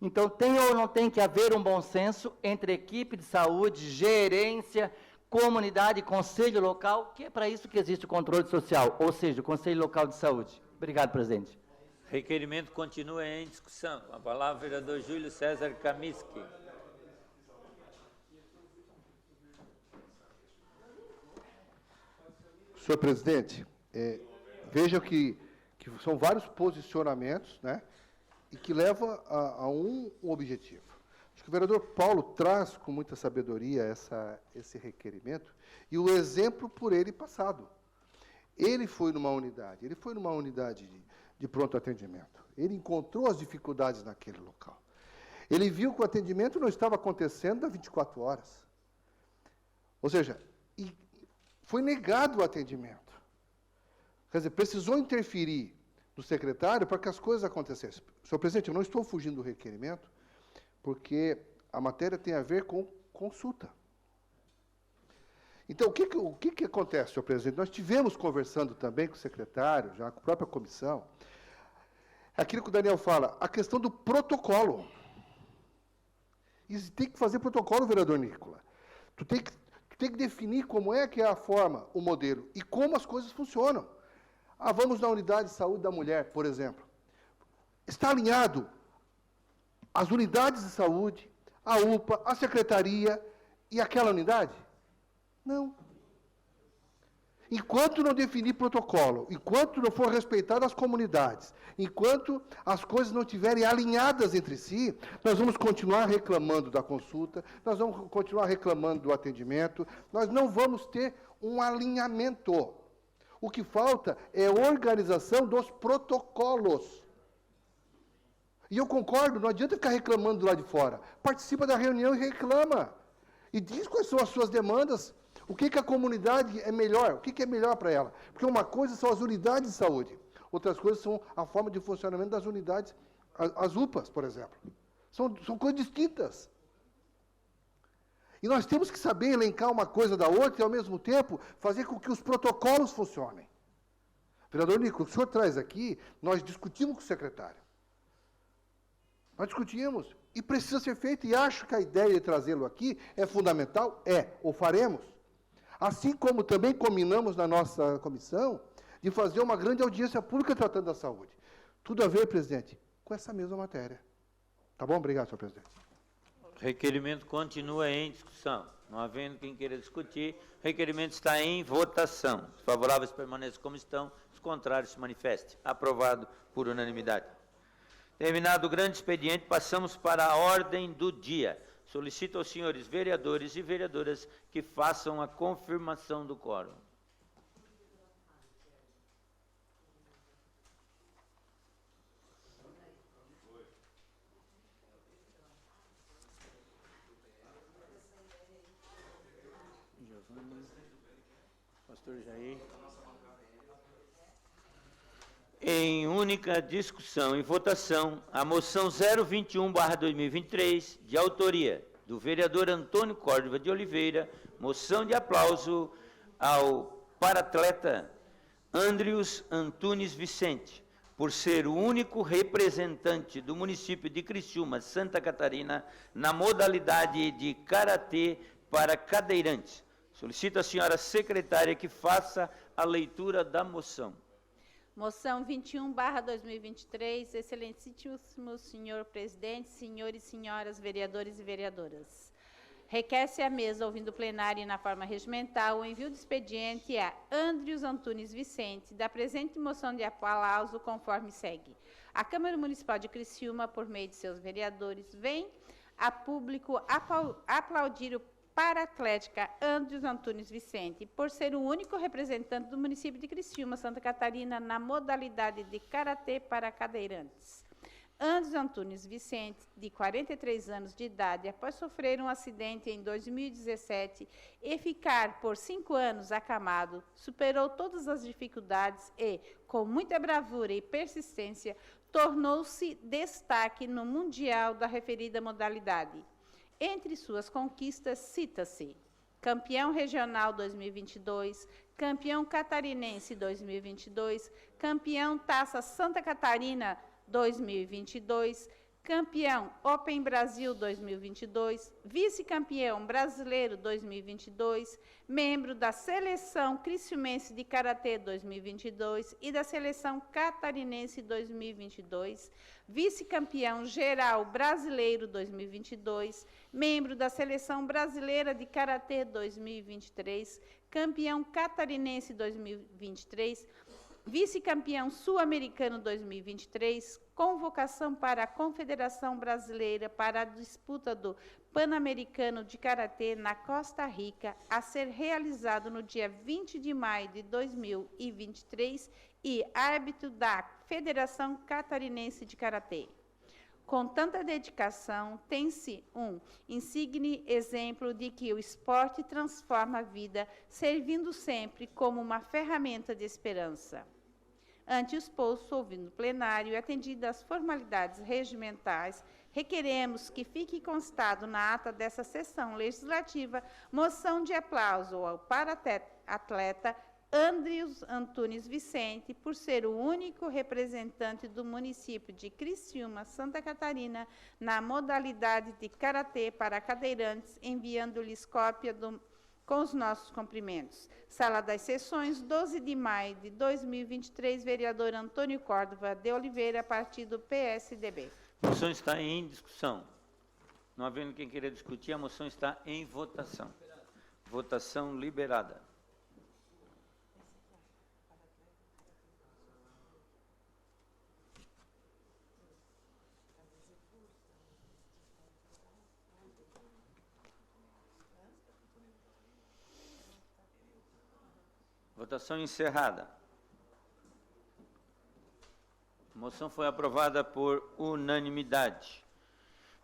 Então, tem ou não tem que haver um bom senso entre equipe de saúde, gerência, comunidade, conselho local, que é para isso que existe o controle social, ou seja, o Conselho Local de Saúde. Obrigado, presidente. Requerimento continua em discussão. Com a palavra, o vereador Júlio César Kamiski. Senhor presidente, veja que são vários posicionamentos, né, e que levam a um objetivo. Acho que o vereador Paulo traz com muita sabedoria esse requerimento e o exemplo por ele passado. Ele foi numa unidade de pronto atendimento. Ele encontrou as dificuldades naquele local. Ele viu que o atendimento não estava acontecendo há 24 horas. Ou seja, foi negado o atendimento. Quer dizer, precisou interferir do secretário para que as coisas acontecessem. Senhor presidente, eu não estou fugindo do requerimento, porque a matéria tem a ver com consulta. Então, o que acontece, senhor presidente? Nós tivemos conversando também com o secretário, já com a própria comissão, aquilo que o Daniel fala, a questão do protocolo. E tem que fazer protocolo, vereador Nicola. Tu tem que definir como é que é a forma, o modelo, e como as coisas funcionam. Vamos na unidade de saúde da mulher, por exemplo. Está alinhado as unidades de saúde, a UPA, a secretaria e aquela unidade? Não. Enquanto não definir protocolo, enquanto não for respeitadas as comunidades, enquanto as coisas não estiverem alinhadas entre si, nós vamos continuar reclamando da consulta, nós vamos continuar reclamando do atendimento, nós não vamos ter um alinhamento. O que falta é organização dos protocolos. E eu concordo, não adianta ficar reclamando do lado de fora. Participa da reunião e reclama. E diz quais são as suas demandas. O que a comunidade é melhor? O que é melhor para ela? Porque uma coisa são as unidades de saúde. Outras coisas são a forma de funcionamento das unidades, as UPAs, por exemplo. São coisas distintas. E nós temos que saber elencar uma coisa da outra e, ao mesmo tempo, fazer com que os protocolos funcionem. Vereador Nico, o senhor traz aqui, nós discutimos com o secretário. Nós discutimos, e precisa ser feito, e acho que a ideia de trazê-lo aqui é fundamental, ou faremos. Assim como também combinamos na nossa comissão de fazer uma grande audiência pública tratando da saúde. Tudo a ver, presidente, com essa mesma matéria. Tá bom? Obrigado, senhor presidente. Requerimento continua em discussão. Não havendo quem queira discutir, o requerimento está em votação. Os favoráveis permaneçam como estão, os contrários se manifestem. Aprovado por unanimidade. Terminado o grande expediente, passamos para a ordem do dia. Solicito aos senhores vereadores e vereadoras que façam a confirmação do quórum. Pastor Jair. Em única discussão e votação, a moção 021/2023, de autoria do vereador Antônio Córdova de Oliveira, moção de aplauso ao paratleta Andrius Antunes Vicente, por ser o único representante do município de Criciúma, Santa Catarina, na modalidade de karatê para cadeirantes. Solicito à senhora secretária que faça a leitura da moção. Moção 21/2023, excelentíssimo senhor presidente, senhores e senhoras vereadores e vereadoras. Requer-se à mesa, ouvindo o plenário e na forma regimental, o envio de expediente a Andrius Antunes Vicente, da presente moção de aplauso, conforme segue. A Câmara Municipal de Criciúma, por meio de seus vereadores, vem a público aplaudir o Paratlética Andrius Antunes Vicente, por ser o único representante do município de Criciúma, Santa Catarina, na modalidade de karatê para cadeirantes. Andrius Antunes Vicente, de 43 anos de idade, após sofrer um acidente em 2017 e ficar por 5 anos acamado, superou todas as dificuldades e, com muita bravura e persistência, tornou-se destaque no Mundial da referida modalidade. Entre suas conquistas, cita-se campeão regional 2022, campeão catarinense 2022, campeão Taça Santa Catarina 2022, campeão Open Brasil 2022, vice-campeão brasileiro 2022, membro da Seleção Criciumense de Karatê 2022 e da Seleção Catarinense 2022, vice-campeão geral brasileiro 2022, membro da Seleção Brasileira de Karatê 2023, campeão catarinense 2023, vice-campeão sul-americano 2023, convocação para a Confederação Brasileira para a disputa do Pan-Americano de Karatê na Costa Rica, a ser realizado no dia 20 de maio de 2023, e árbitro da Federação Catarinense de Karatê. Com tanta dedicação, tem-se um insigne exemplo de que o esporte transforma a vida, servindo sempre como uma ferramenta de esperança. Ante o exposto, ouvindo o plenário e atendidas as formalidades regimentais, requeremos que fique constado na ata dessa sessão legislativa moção de aplauso ao para-atleta Andrius Antunes Vicente, por ser o único representante do município de Criciúma, Santa Catarina, na modalidade de karatê para cadeirantes, enviando-lhes cópia com os nossos cumprimentos. Sala das Sessões, 12 de maio de 2023, vereador Antônio Córdova de Oliveira, partido PSDB. A moção está em discussão. Não havendo quem queira discutir, a moção está em votação. Votação liberada. Votação encerrada. A moção foi aprovada por unanimidade.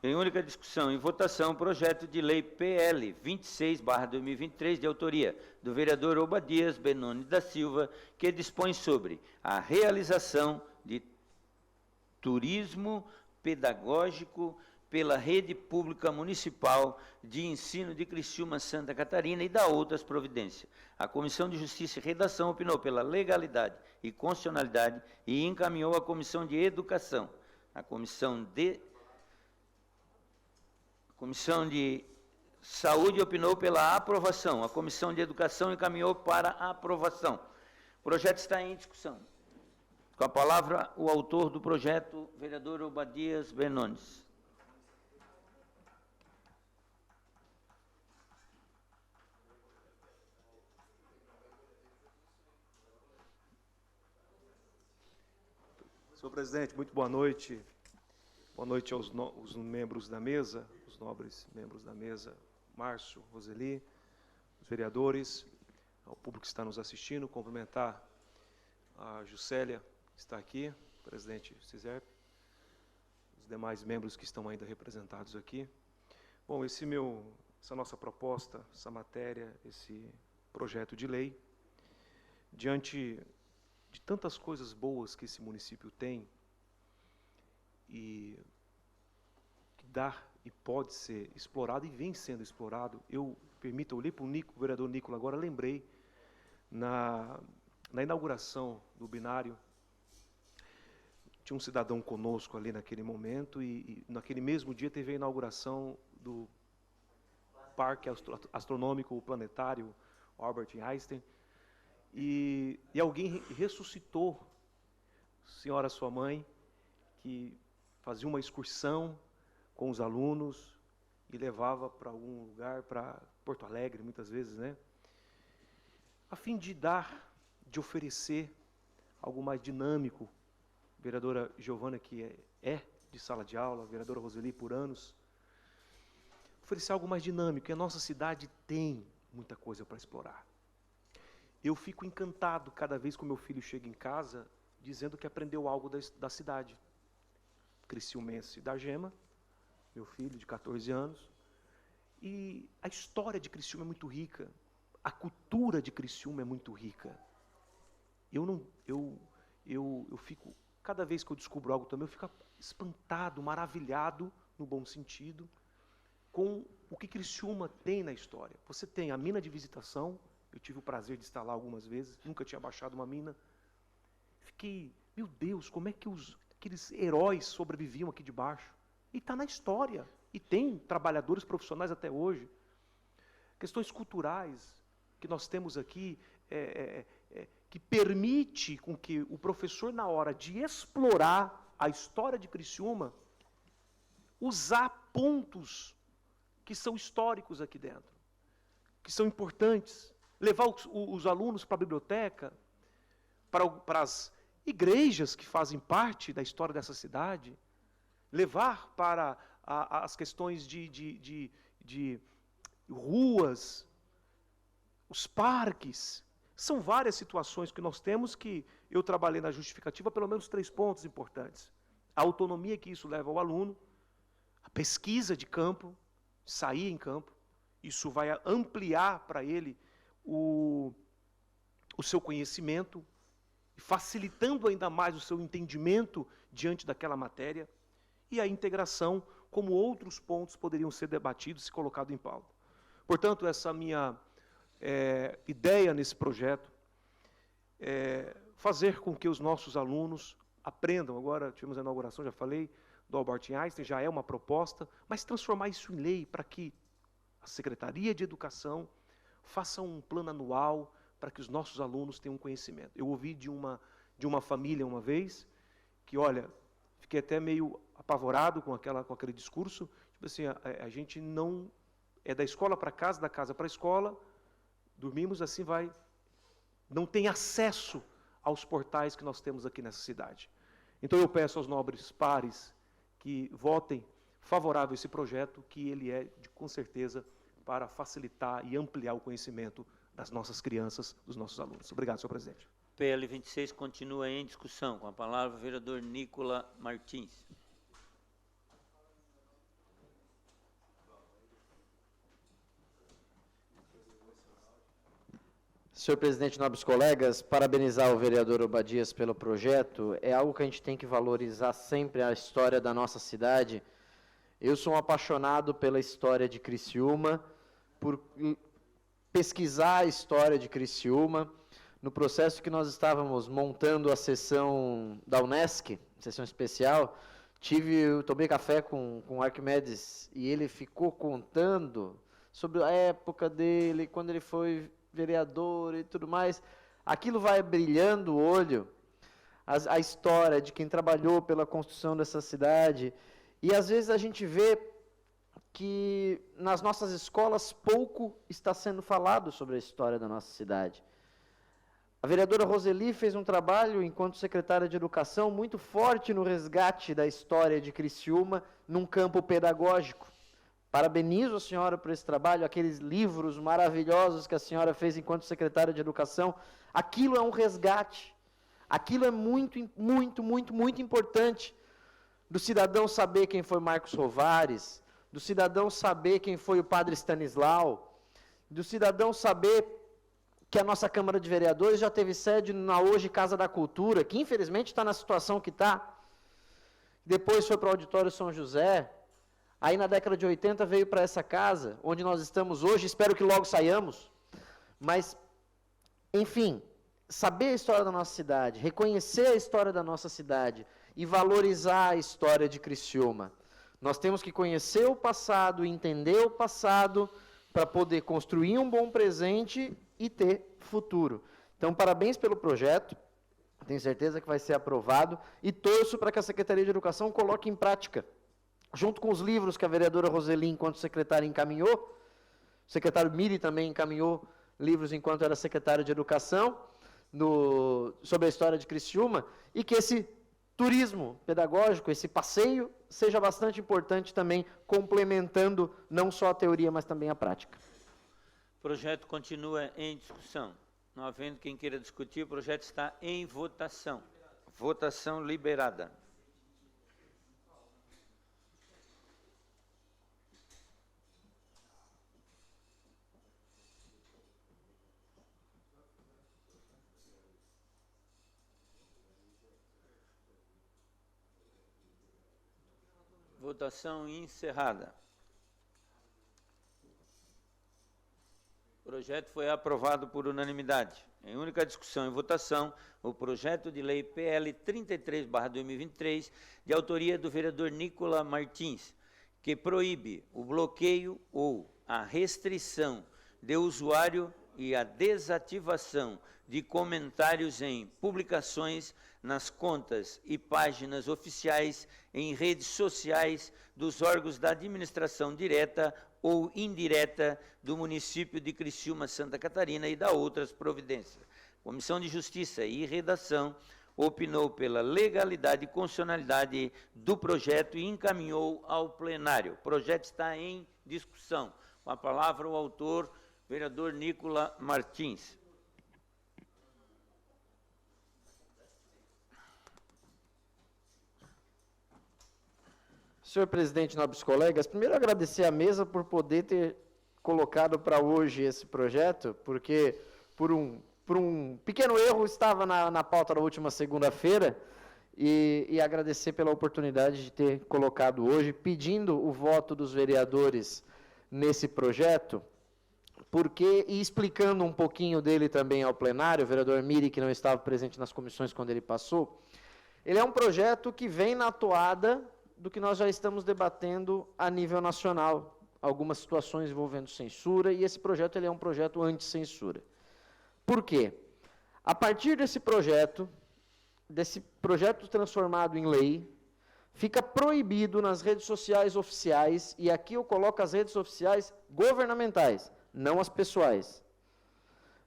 Em única discussão e votação, projeto de lei PL 26/2023, de autoria do vereador Obadias Benoni da Silva, que dispõe sobre a realização de turismo pedagógico pela Rede Pública Municipal de Ensino de Criciúma, Santa Catarina, e da outras providências. A Comissão de Justiça e Redação opinou pela legalidade e constitucionalidade e encaminhou à Comissão de Educação. A Comissão de Saúde opinou pela aprovação. A Comissão de Educação encaminhou para a aprovação. O projeto está em discussão. Com a palavra, o autor do projeto, vereador Obadias Benones. Senhor presidente, muito boa noite. Boa noite aos membros da mesa, os nobres membros da mesa, Márcio, Roseli, os vereadores, ao público que está nos assistindo, cumprimentar a Juscelia, que está aqui, presidente CISERP, os demais membros que estão ainda representados aqui. Bom, essa nossa proposta, essa matéria, esse projeto de lei, diante de tantas coisas boas que esse município tem e que dá e pode ser explorado e vem sendo explorado, eu olhei para o vereador Nicola agora, lembrei, na inauguração do binário, tinha um cidadão conosco ali naquele momento e naquele mesmo dia teve a inauguração do Parque Astronômico Planetário Albert Einstein, e alguém ressuscitou senhora sua mãe, que fazia uma excursão com os alunos e levava para algum lugar, para Porto Alegre, muitas vezes, né? A fim de oferecer algo mais dinâmico. A vereadora Giovana, que é de sala de aula, a vereadora Roseli por anos, oferecer algo mais dinâmico, e a nossa cidade tem muita coisa para explorar. Eu fico encantado cada vez que o meu filho chega em casa dizendo que aprendeu algo da cidade. Criciumense da Gema, meu filho de 14 anos, e a história de Criciúma é muito rica, a cultura de Criciúma é muito rica. Eu fico, cada vez que eu descubro algo também, eu fico espantado, maravilhado, no bom sentido, com o que Criciúma tem na história. Você tem a mina de visitação, eu tive o prazer de estar lá algumas vezes, nunca tinha baixado uma mina. Fiquei, meu Deus, como é que aqueles heróis sobreviviam aqui de baixo? E está na história. E tem trabalhadores profissionais até hoje. Questões culturais que nós temos aqui, que permite com que o professor, na hora de explorar a história de Criciúma, usar pontos que são históricos aqui dentro, que são importantes. Levar os alunos para a biblioteca, para as igrejas que fazem parte da história dessa cidade, levar para as questões de ruas, os parques. São várias situações que nós temos que eu trabalhei na justificativa, pelo menos 3 pontos importantes. A autonomia que isso leva ao aluno, a pesquisa de campo, sair em campo, isso vai ampliar para ele o seu conhecimento, facilitando ainda mais o seu entendimento diante daquela matéria, e a integração, como outros pontos poderiam ser debatidos e colocados em pauta. Portanto, essa minha ideia nesse projeto é fazer com que os nossos alunos aprendam. Agora tivemos a inauguração, já falei, do Albert Einstein, já é uma proposta, mas transformar isso em lei para que a Secretaria de Educação faça um plano anual para que os nossos alunos tenham conhecimento. Eu ouvi de uma família uma vez que, olha, fiquei até meio apavorado com aquele discurso, tipo assim, a gente não é da escola para casa, da casa para a escola, dormimos assim, não tem acesso aos portais que nós temos aqui nessa cidade. Então eu peço aos nobres pares que votem favorável a esse projeto, que ele é, com certeza, para facilitar e ampliar o conhecimento das nossas crianças, dos nossos alunos. Obrigado, senhor presidente. PL 26 continua em discussão. Com a palavra, o vereador Nicola Martins. Senhor presidente, nobres colegas, parabenizar o vereador Obadias pelo projeto. É algo que a gente tem que valorizar sempre, a história da nossa cidade. Eu sou um apaixonado pela história de Criciúma, por pesquisar a história de Criciúma. No processo que nós estávamos montando a sessão da Unesc, sessão especial, tomei café com o Arquimedes e ele ficou contando sobre a época dele, quando ele foi vereador e tudo mais. Aquilo vai brilhando o olho, a história de quem trabalhou pela construção dessa cidade. E às vezes a gente vê que nas nossas escolas pouco está sendo falado sobre a história da nossa cidade. A vereadora Roseli fez um trabalho, enquanto secretária de Educação, muito forte no resgate da história de Criciúma num campo pedagógico. Parabenizo a senhora por esse trabalho, aqueles livros maravilhosos que a senhora fez enquanto secretária de Educação. Aquilo é um resgate. Aquilo é muito, muito, muito, muito importante. Do cidadão saber quem foi Marcos Rovares, do cidadão saber quem foi o padre Stanislau, do cidadão saber que a nossa Câmara de Vereadores já teve sede na hoje Casa da Cultura, que infelizmente está na situação que está. Depois foi para o Auditório São José. Aí na década de 80 veio para essa casa, onde nós estamos hoje, espero que logo saiamos. Mas, enfim, saber a história da nossa cidade, reconhecer a história da nossa cidade e valorizar a história de Criciúma. Nós temos que conhecer o passado, entender o passado, para poder construir um bom presente e ter futuro. Então, parabéns pelo projeto, tenho certeza que vai ser aprovado, e torço para que a Secretaria de Educação coloque em prática, junto com os livros que a vereadora Roseli, enquanto secretária, encaminhou, o secretário Miri também encaminhou livros enquanto era secretário de Educação, sobre a história de Criciúma, e que esse turismo pedagógico, esse passeio, seja bastante importante também, complementando não só a teoria, mas também a prática. O projeto continua em discussão. Não havendo quem queira discutir, o projeto está em votação. Votação liberada. Votação encerrada. O projeto foi aprovado por unanimidade. Em única discussão e votação, o projeto de lei PL 33/2023, de autoria do vereador Nicola Martins, que proíbe o bloqueio ou a restrição de usuário e a desativação de comentários em publicações nas contas e páginas oficiais em redes sociais dos órgãos da administração direta ou indireta do município de Criciúma, Santa Catarina e da outras providências. Comissão de Justiça e Redação opinou pela legalidade e constitucionalidade do projeto e encaminhou ao plenário. O projeto está em discussão. Com a palavra o autor, vereador Nicola Martins. Senhor presidente, nobres colegas, primeiro agradecer à mesa por poder ter colocado para hoje esse projeto, porque por um pequeno erro estava na pauta da última segunda-feira, e agradecer pela oportunidade de ter colocado hoje, pedindo o voto dos vereadores nesse projeto, e explicando um pouquinho dele também ao plenário, o vereador Miri, que não estava presente nas comissões quando ele passou, ele é um projeto que vem na toada do que nós já estamos debatendo a nível nacional, algumas situações envolvendo censura, e esse projeto ele é um projeto anti-censura. Por quê? A partir desse projeto transformado em lei, fica proibido nas redes sociais oficiais, e aqui eu coloco as redes sociais governamentais, não as pessoais.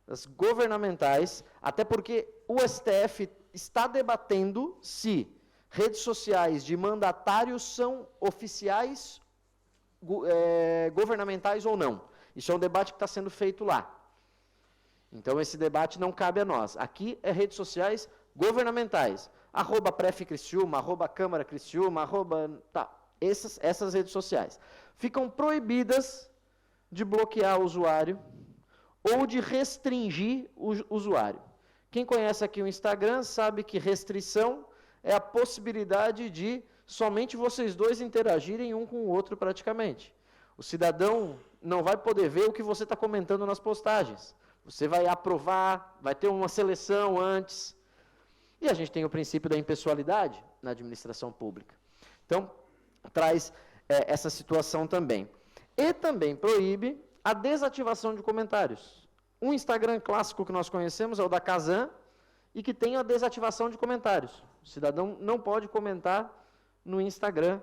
As governamentais, até porque o STF está debatendo se redes sociais de mandatários são oficiais governamentais ou não. Isso é um debate que está sendo feito lá. Então, esse debate não cabe a nós. Aqui é redes sociais governamentais. @Pref Criciúma, @Câmara Criciúma, essas redes sociais. Ficam proibidas de bloquear o usuário ou de restringir o usuário. Quem conhece aqui o Instagram sabe que restrição é a possibilidade de somente vocês dois interagirem um com o outro praticamente. O cidadão não vai poder ver o que você está comentando nas postagens. Você vai aprovar, vai ter uma seleção antes. E a gente tem o princípio da impessoalidade na administração pública. Então, traz essa situação também. E também proíbe a desativação de comentários. Um Instagram clássico que nós conhecemos é o da Kazan, e que tem a desativação de comentários. O cidadão não pode comentar no Instagram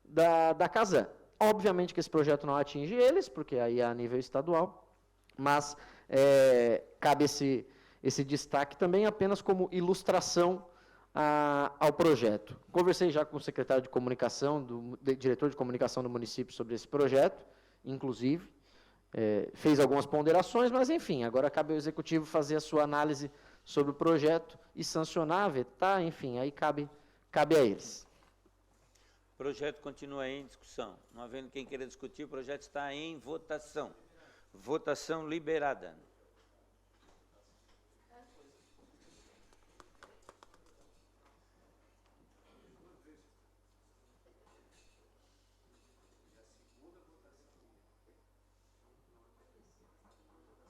da Kazan. Obviamente que esse projeto não atinge eles, porque aí é a nível estadual, mas cabe esse destaque também apenas como ilustração ao projeto. Conversei já com o secretário de comunicação, diretor de comunicação do município sobre esse projeto, inclusive, fez algumas ponderações, mas enfim, agora cabe ao executivo fazer a sua análise sobre o projeto e sancionar, vetar, enfim, aí cabe a eles. O projeto continua em discussão. Não havendo quem queira discutir, o projeto está em votação. Votação liberada.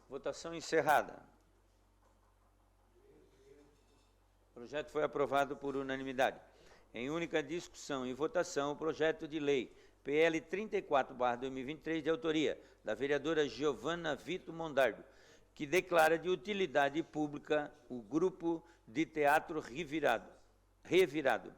Votação encerrada. O projeto foi aprovado por unanimidade. Em única discussão e votação, o projeto de lei PL 34/2023, de autoria da vereadora Giovana Vito Mondardo, que declara de utilidade pública o Grupo de Teatro Revirado.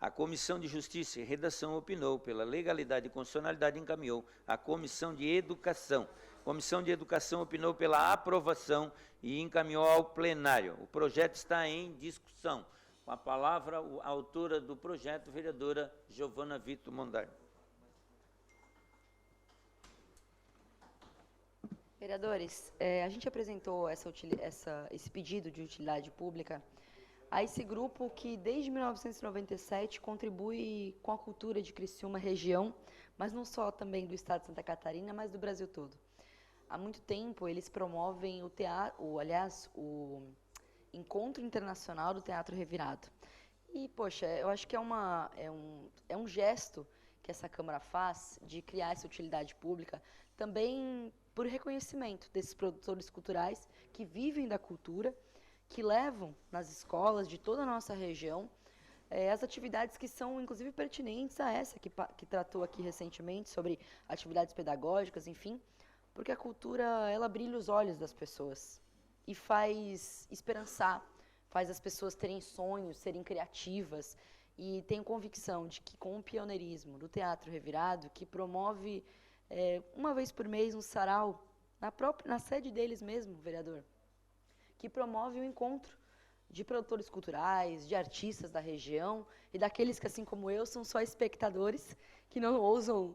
A Comissão de Justiça e Redação opinou pela legalidade e constitucionalidade e encaminhou à Comissão de Educação. A Comissão de Educação opinou pela aprovação e encaminhou ao plenário. O projeto está em discussão. Com a palavra, a autora do projeto, vereadora Giovana Vito Mondardo. Vereadores, a gente apresentou esse pedido de utilidade pública a esse grupo que, desde 1997, contribui com a cultura de Criciúma região, mas não só também do estado de Santa Catarina, mas do Brasil todo. Há muito tempo, eles promovem o Encontro Internacional do Teatro Revirado. E, poxa, eu acho que é um gesto que essa Câmara faz de criar essa utilidade pública, também por reconhecimento desses produtores culturais que vivem da cultura, que levam nas escolas de toda a nossa região as atividades que são, inclusive, pertinentes a essa que tratou aqui recentemente, sobre atividades pedagógicas, enfim, porque a cultura, ela brilha os olhos das pessoas e faz esperançar, faz as pessoas terem sonhos, serem criativas, e tenho convicção de que, com o pioneirismo do Teatro Revirado, que promove uma vez por mês um sarau na sede deles mesmo, vereador, que promove o encontro de produtores culturais, de artistas da região e daqueles que, assim como eu, são só espectadores, que não ousam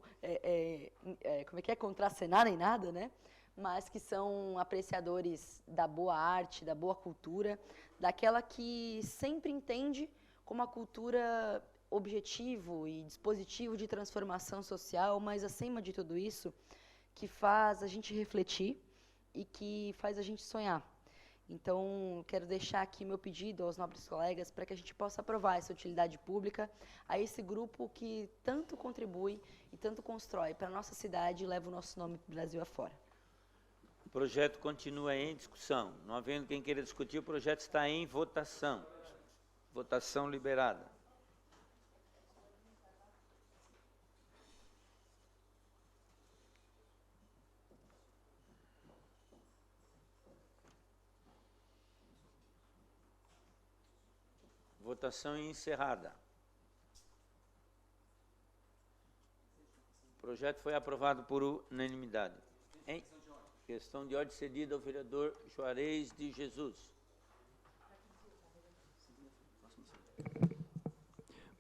contracenar nem nada, né? Mas que são apreciadores da boa arte, da boa cultura, daquela que sempre entende como a cultura objetivo e dispositivo de transformação social, mas, acima de tudo isso, que faz a gente refletir e que faz a gente sonhar. Então, quero deixar aqui meu pedido aos nobres colegas para que a gente possa aprovar essa utilidade pública a esse grupo que tanto contribui e tanto constrói para a nossa cidade e leva o nosso nome para o Brasil afora. O projeto continua em discussão. Não havendo quem queira discutir, o projeto está em votação. Votação liberada. Votação encerrada. O projeto foi aprovado por unanimidade. Em questão de ordem cedida ao vereador Juarez de Jesus.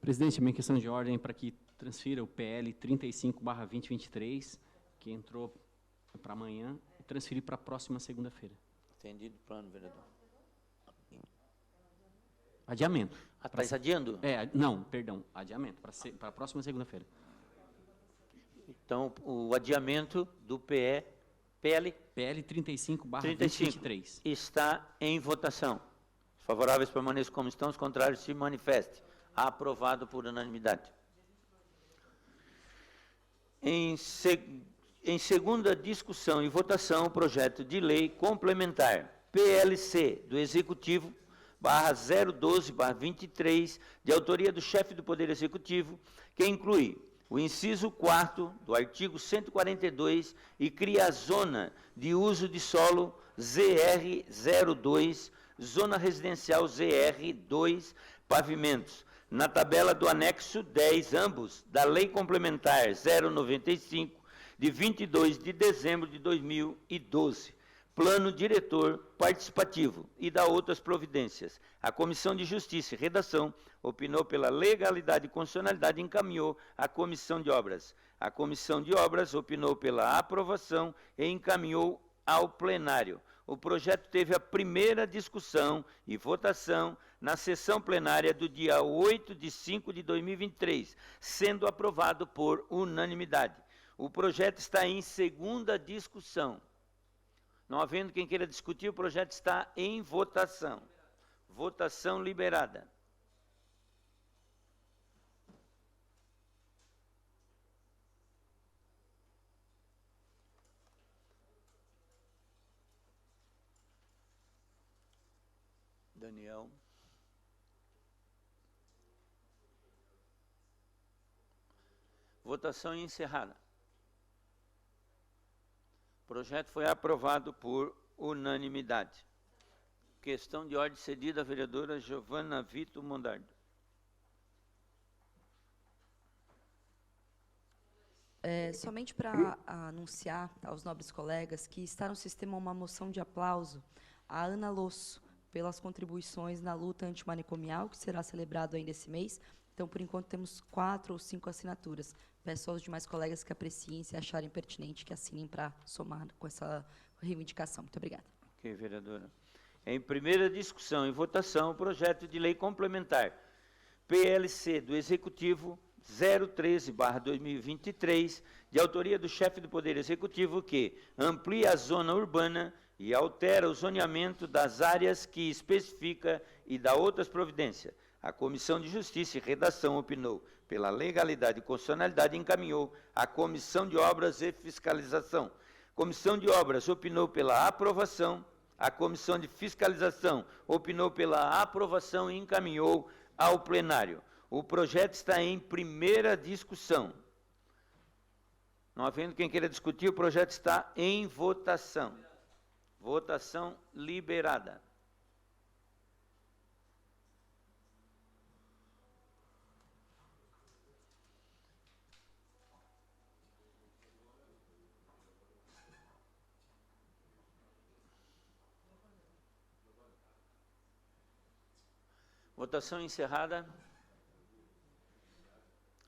Presidente, minha questão de ordem é para que transfira o PL 35/2023, que entrou para amanhã, e transferir para a próxima segunda-feira. Entendido o plano, vereador. Adiamento. Está adiando? Não, perdão, adiamento, para a próxima segunda-feira. Então, o adiamento do PL 35/2023 está em votação. Os favoráveis permaneçam como estão, os contrários se manifestem. Aprovado por unanimidade. Em segunda discussão e votação, o projeto de lei complementar PLC do Executivo /012/23, de autoria do chefe do Poder Executivo, que inclui o inciso 4º do artigo 142 e cria a zona de uso de solo ZR02, zona residencial ZR2, pavimentos, na tabela do anexo 10, ambos, da Lei Complementar 095, de 22 de dezembro de 2012, plano diretor participativo e da outras providências. A Comissão de Justiça e Redação opinou pela legalidade e constitucionalidade e encaminhou à Comissão de Obras. A Comissão de Obras opinou pela aprovação e encaminhou ao plenário. O projeto teve a primeira discussão e votação na sessão plenária do dia 8 de 5 de 2023, sendo aprovado por unanimidade. O projeto está em segunda discussão. Não havendo quem queira discutir, o projeto está em votação. Votação liberada. Daniel. Votação encerrada. O projeto foi aprovado por unanimidade. Questão de ordem cedida à vereadora Giovana Vito Mondardo. Somente para anunciar aos nobres colegas que está no sistema uma moção de aplauso à Ana Losso, pelas contribuições na luta antimanicomial, que será celebrado ainda esse mês. Então, por enquanto, temos 4 ou 5 assinaturas. Peço aos demais colegas que apreciem, se acharem pertinente, que assinem para somar com essa reivindicação. Muito obrigada. Ok, vereadora. Em primeira discussão e votação, o projeto de lei complementar PLC do Executivo 013/2023, de autoria do chefe do Poder Executivo, que amplia a zona urbana e altera o zoneamento das áreas que especifica e dá outras providências. A Comissão de Justiça e Redação opinou pela legalidade e constitucionalidade e encaminhou à Comissão de Obras e Fiscalização. Comissão de Obras opinou pela aprovação, a Comissão de Fiscalização opinou pela aprovação e encaminhou ao plenário. O projeto está em primeira discussão. Não havendo quem queira discutir, o projeto está em votação. Votação liberada. Votação encerrada.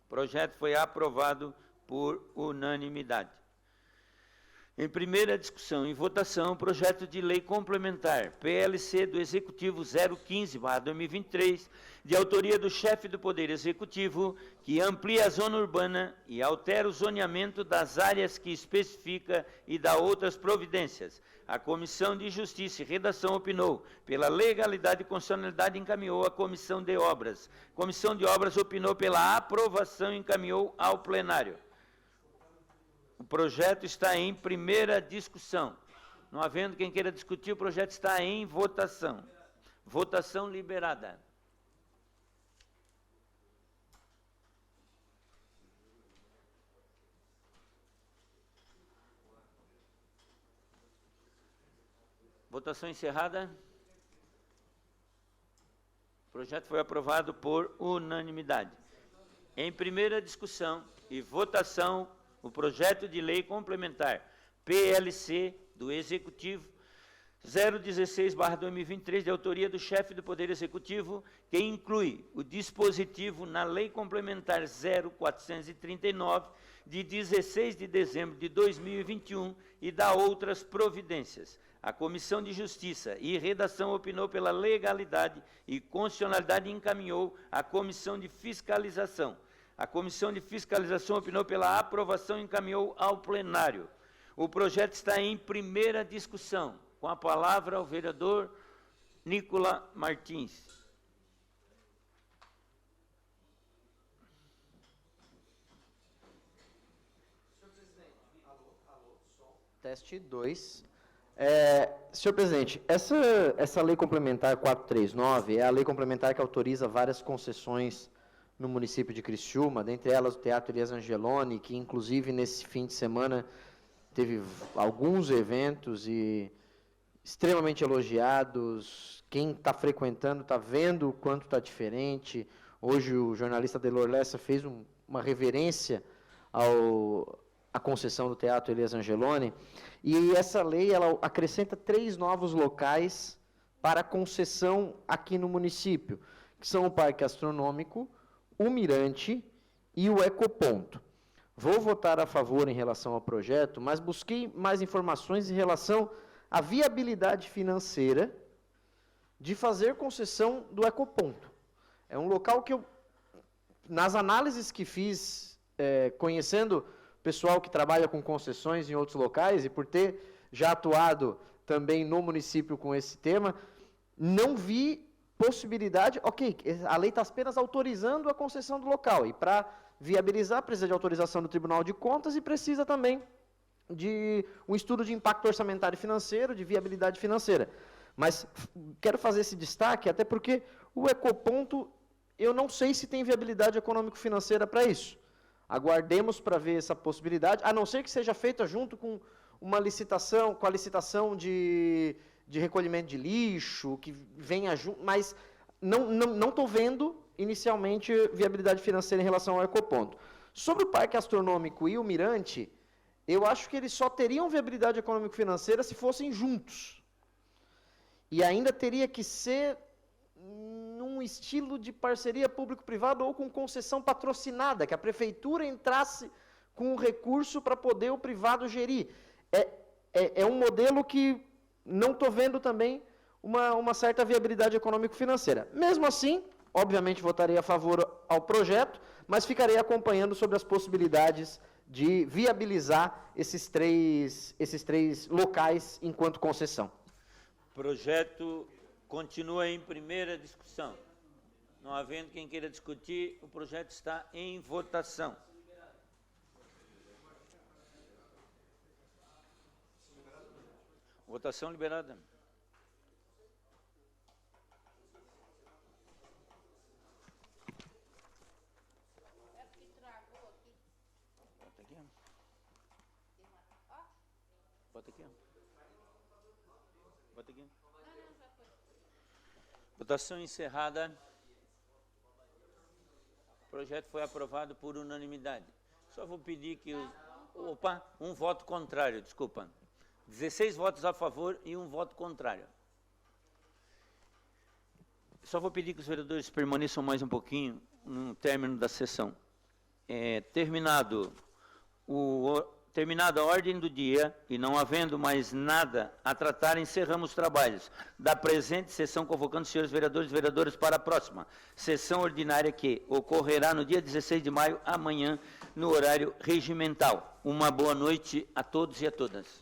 O projeto foi aprovado por unanimidade. Em primeira discussão e votação, o projeto de lei complementar PLC do Executivo 015/2023, de autoria do chefe do Poder Executivo, que amplia a zona urbana e altera o zoneamento das áreas que especifica e dá outras providências. A Comissão de Justiça e Redação opinou pela legalidade e constitucionalidade e encaminhou à Comissão de Obras. Comissão de Obras opinou pela aprovação e encaminhou ao plenário. O projeto está em primeira discussão. Não havendo quem queira discutir, o projeto está em votação. Votação liberada. Votação encerrada. O projeto foi aprovado por unanimidade. Em primeira discussão e votação, o projeto de lei complementar PLC do Executivo 016/2023, de autoria do chefe do Poder Executivo, que inclui o dispositivo na Lei Complementar 0439, de 16 de dezembro de 2021, e dá outras providências. A Comissão de Justiça e Redação opinou pela legalidade e constitucionalidade e encaminhou à Comissão de Fiscalização. A Comissão de Fiscalização opinou pela aprovação e encaminhou ao plenário. O projeto está em primeira discussão. Com a palavra o vereador Nicola Martins. Teste 2. Senhor presidente, essa lei complementar 439 é a lei complementar que autoriza várias concessões no município de Criciúma, dentre elas o Teatro Elias Angeloni, que inclusive nesse fim de semana teve alguns eventos e extremamente elogiados. Quem está frequentando está vendo o quanto está diferente. Hoje o jornalista Delor Lessa fez uma reverência a concessão do Teatro Elias Angeloni, e essa lei ela acrescenta 3 novos locais para concessão aqui no município, que são o Parque Astronômico, o Mirante e o Ecoponto. Vou votar a favor em relação ao projeto, mas busquei mais informações em relação à viabilidade financeira de fazer concessão do Ecoponto. É um local que eu, nas análises que fiz, conhecendo pessoal que trabalha com concessões em outros locais e por ter já atuado também no município com esse tema, não vi possibilidade, ok, a lei está apenas autorizando a concessão do local, e para viabilizar precisa de autorização do Tribunal de Contas e precisa também de um estudo de impacto orçamentário e financeiro, de viabilidade financeira. Mas quero fazer esse destaque, até porque o Ecoponto, eu não sei se tem viabilidade econômico-financeira para isso. Aguardemos para ver essa possibilidade, a não ser que seja feita junto com uma licitação, com a licitação de recolhimento de lixo, que venha junto, mas não estou vendo inicialmente viabilidade financeira em relação ao Ecoponto. Sobre o Parque Astronômico e o Mirante, eu acho que eles só teriam viabilidade econômico-financeira se fossem juntos. E ainda teria que ser num estilo de parceria público-privada ou com concessão patrocinada, que a prefeitura entrasse com o recurso para poder o privado gerir. É um modelo que não estou vendo também uma certa viabilidade econômico-financeira. Mesmo assim, obviamente votarei a favor ao projeto, mas ficarei acompanhando sobre as possibilidades de viabilizar esses três locais enquanto concessão. Projeto continua em primeira discussão. Não havendo quem queira discutir, o projeto está em votação. Votação liberada. Bota aqui. Bota aqui. Votação encerrada. O projeto foi aprovado por unanimidade. Só vou pedir que... um voto contrário, desculpa. 16 votos a favor e 1 voto contrário. Só vou pedir que os vereadores permaneçam mais um pouquinho no término da sessão. Terminada a ordem do dia e não havendo mais nada a tratar, encerramos os trabalhos da presente sessão, convocando os senhores vereadores e vereadoras para a próxima sessão ordinária que ocorrerá no dia 16 de maio, amanhã, no horário regimental. Uma boa noite a todos e a todas.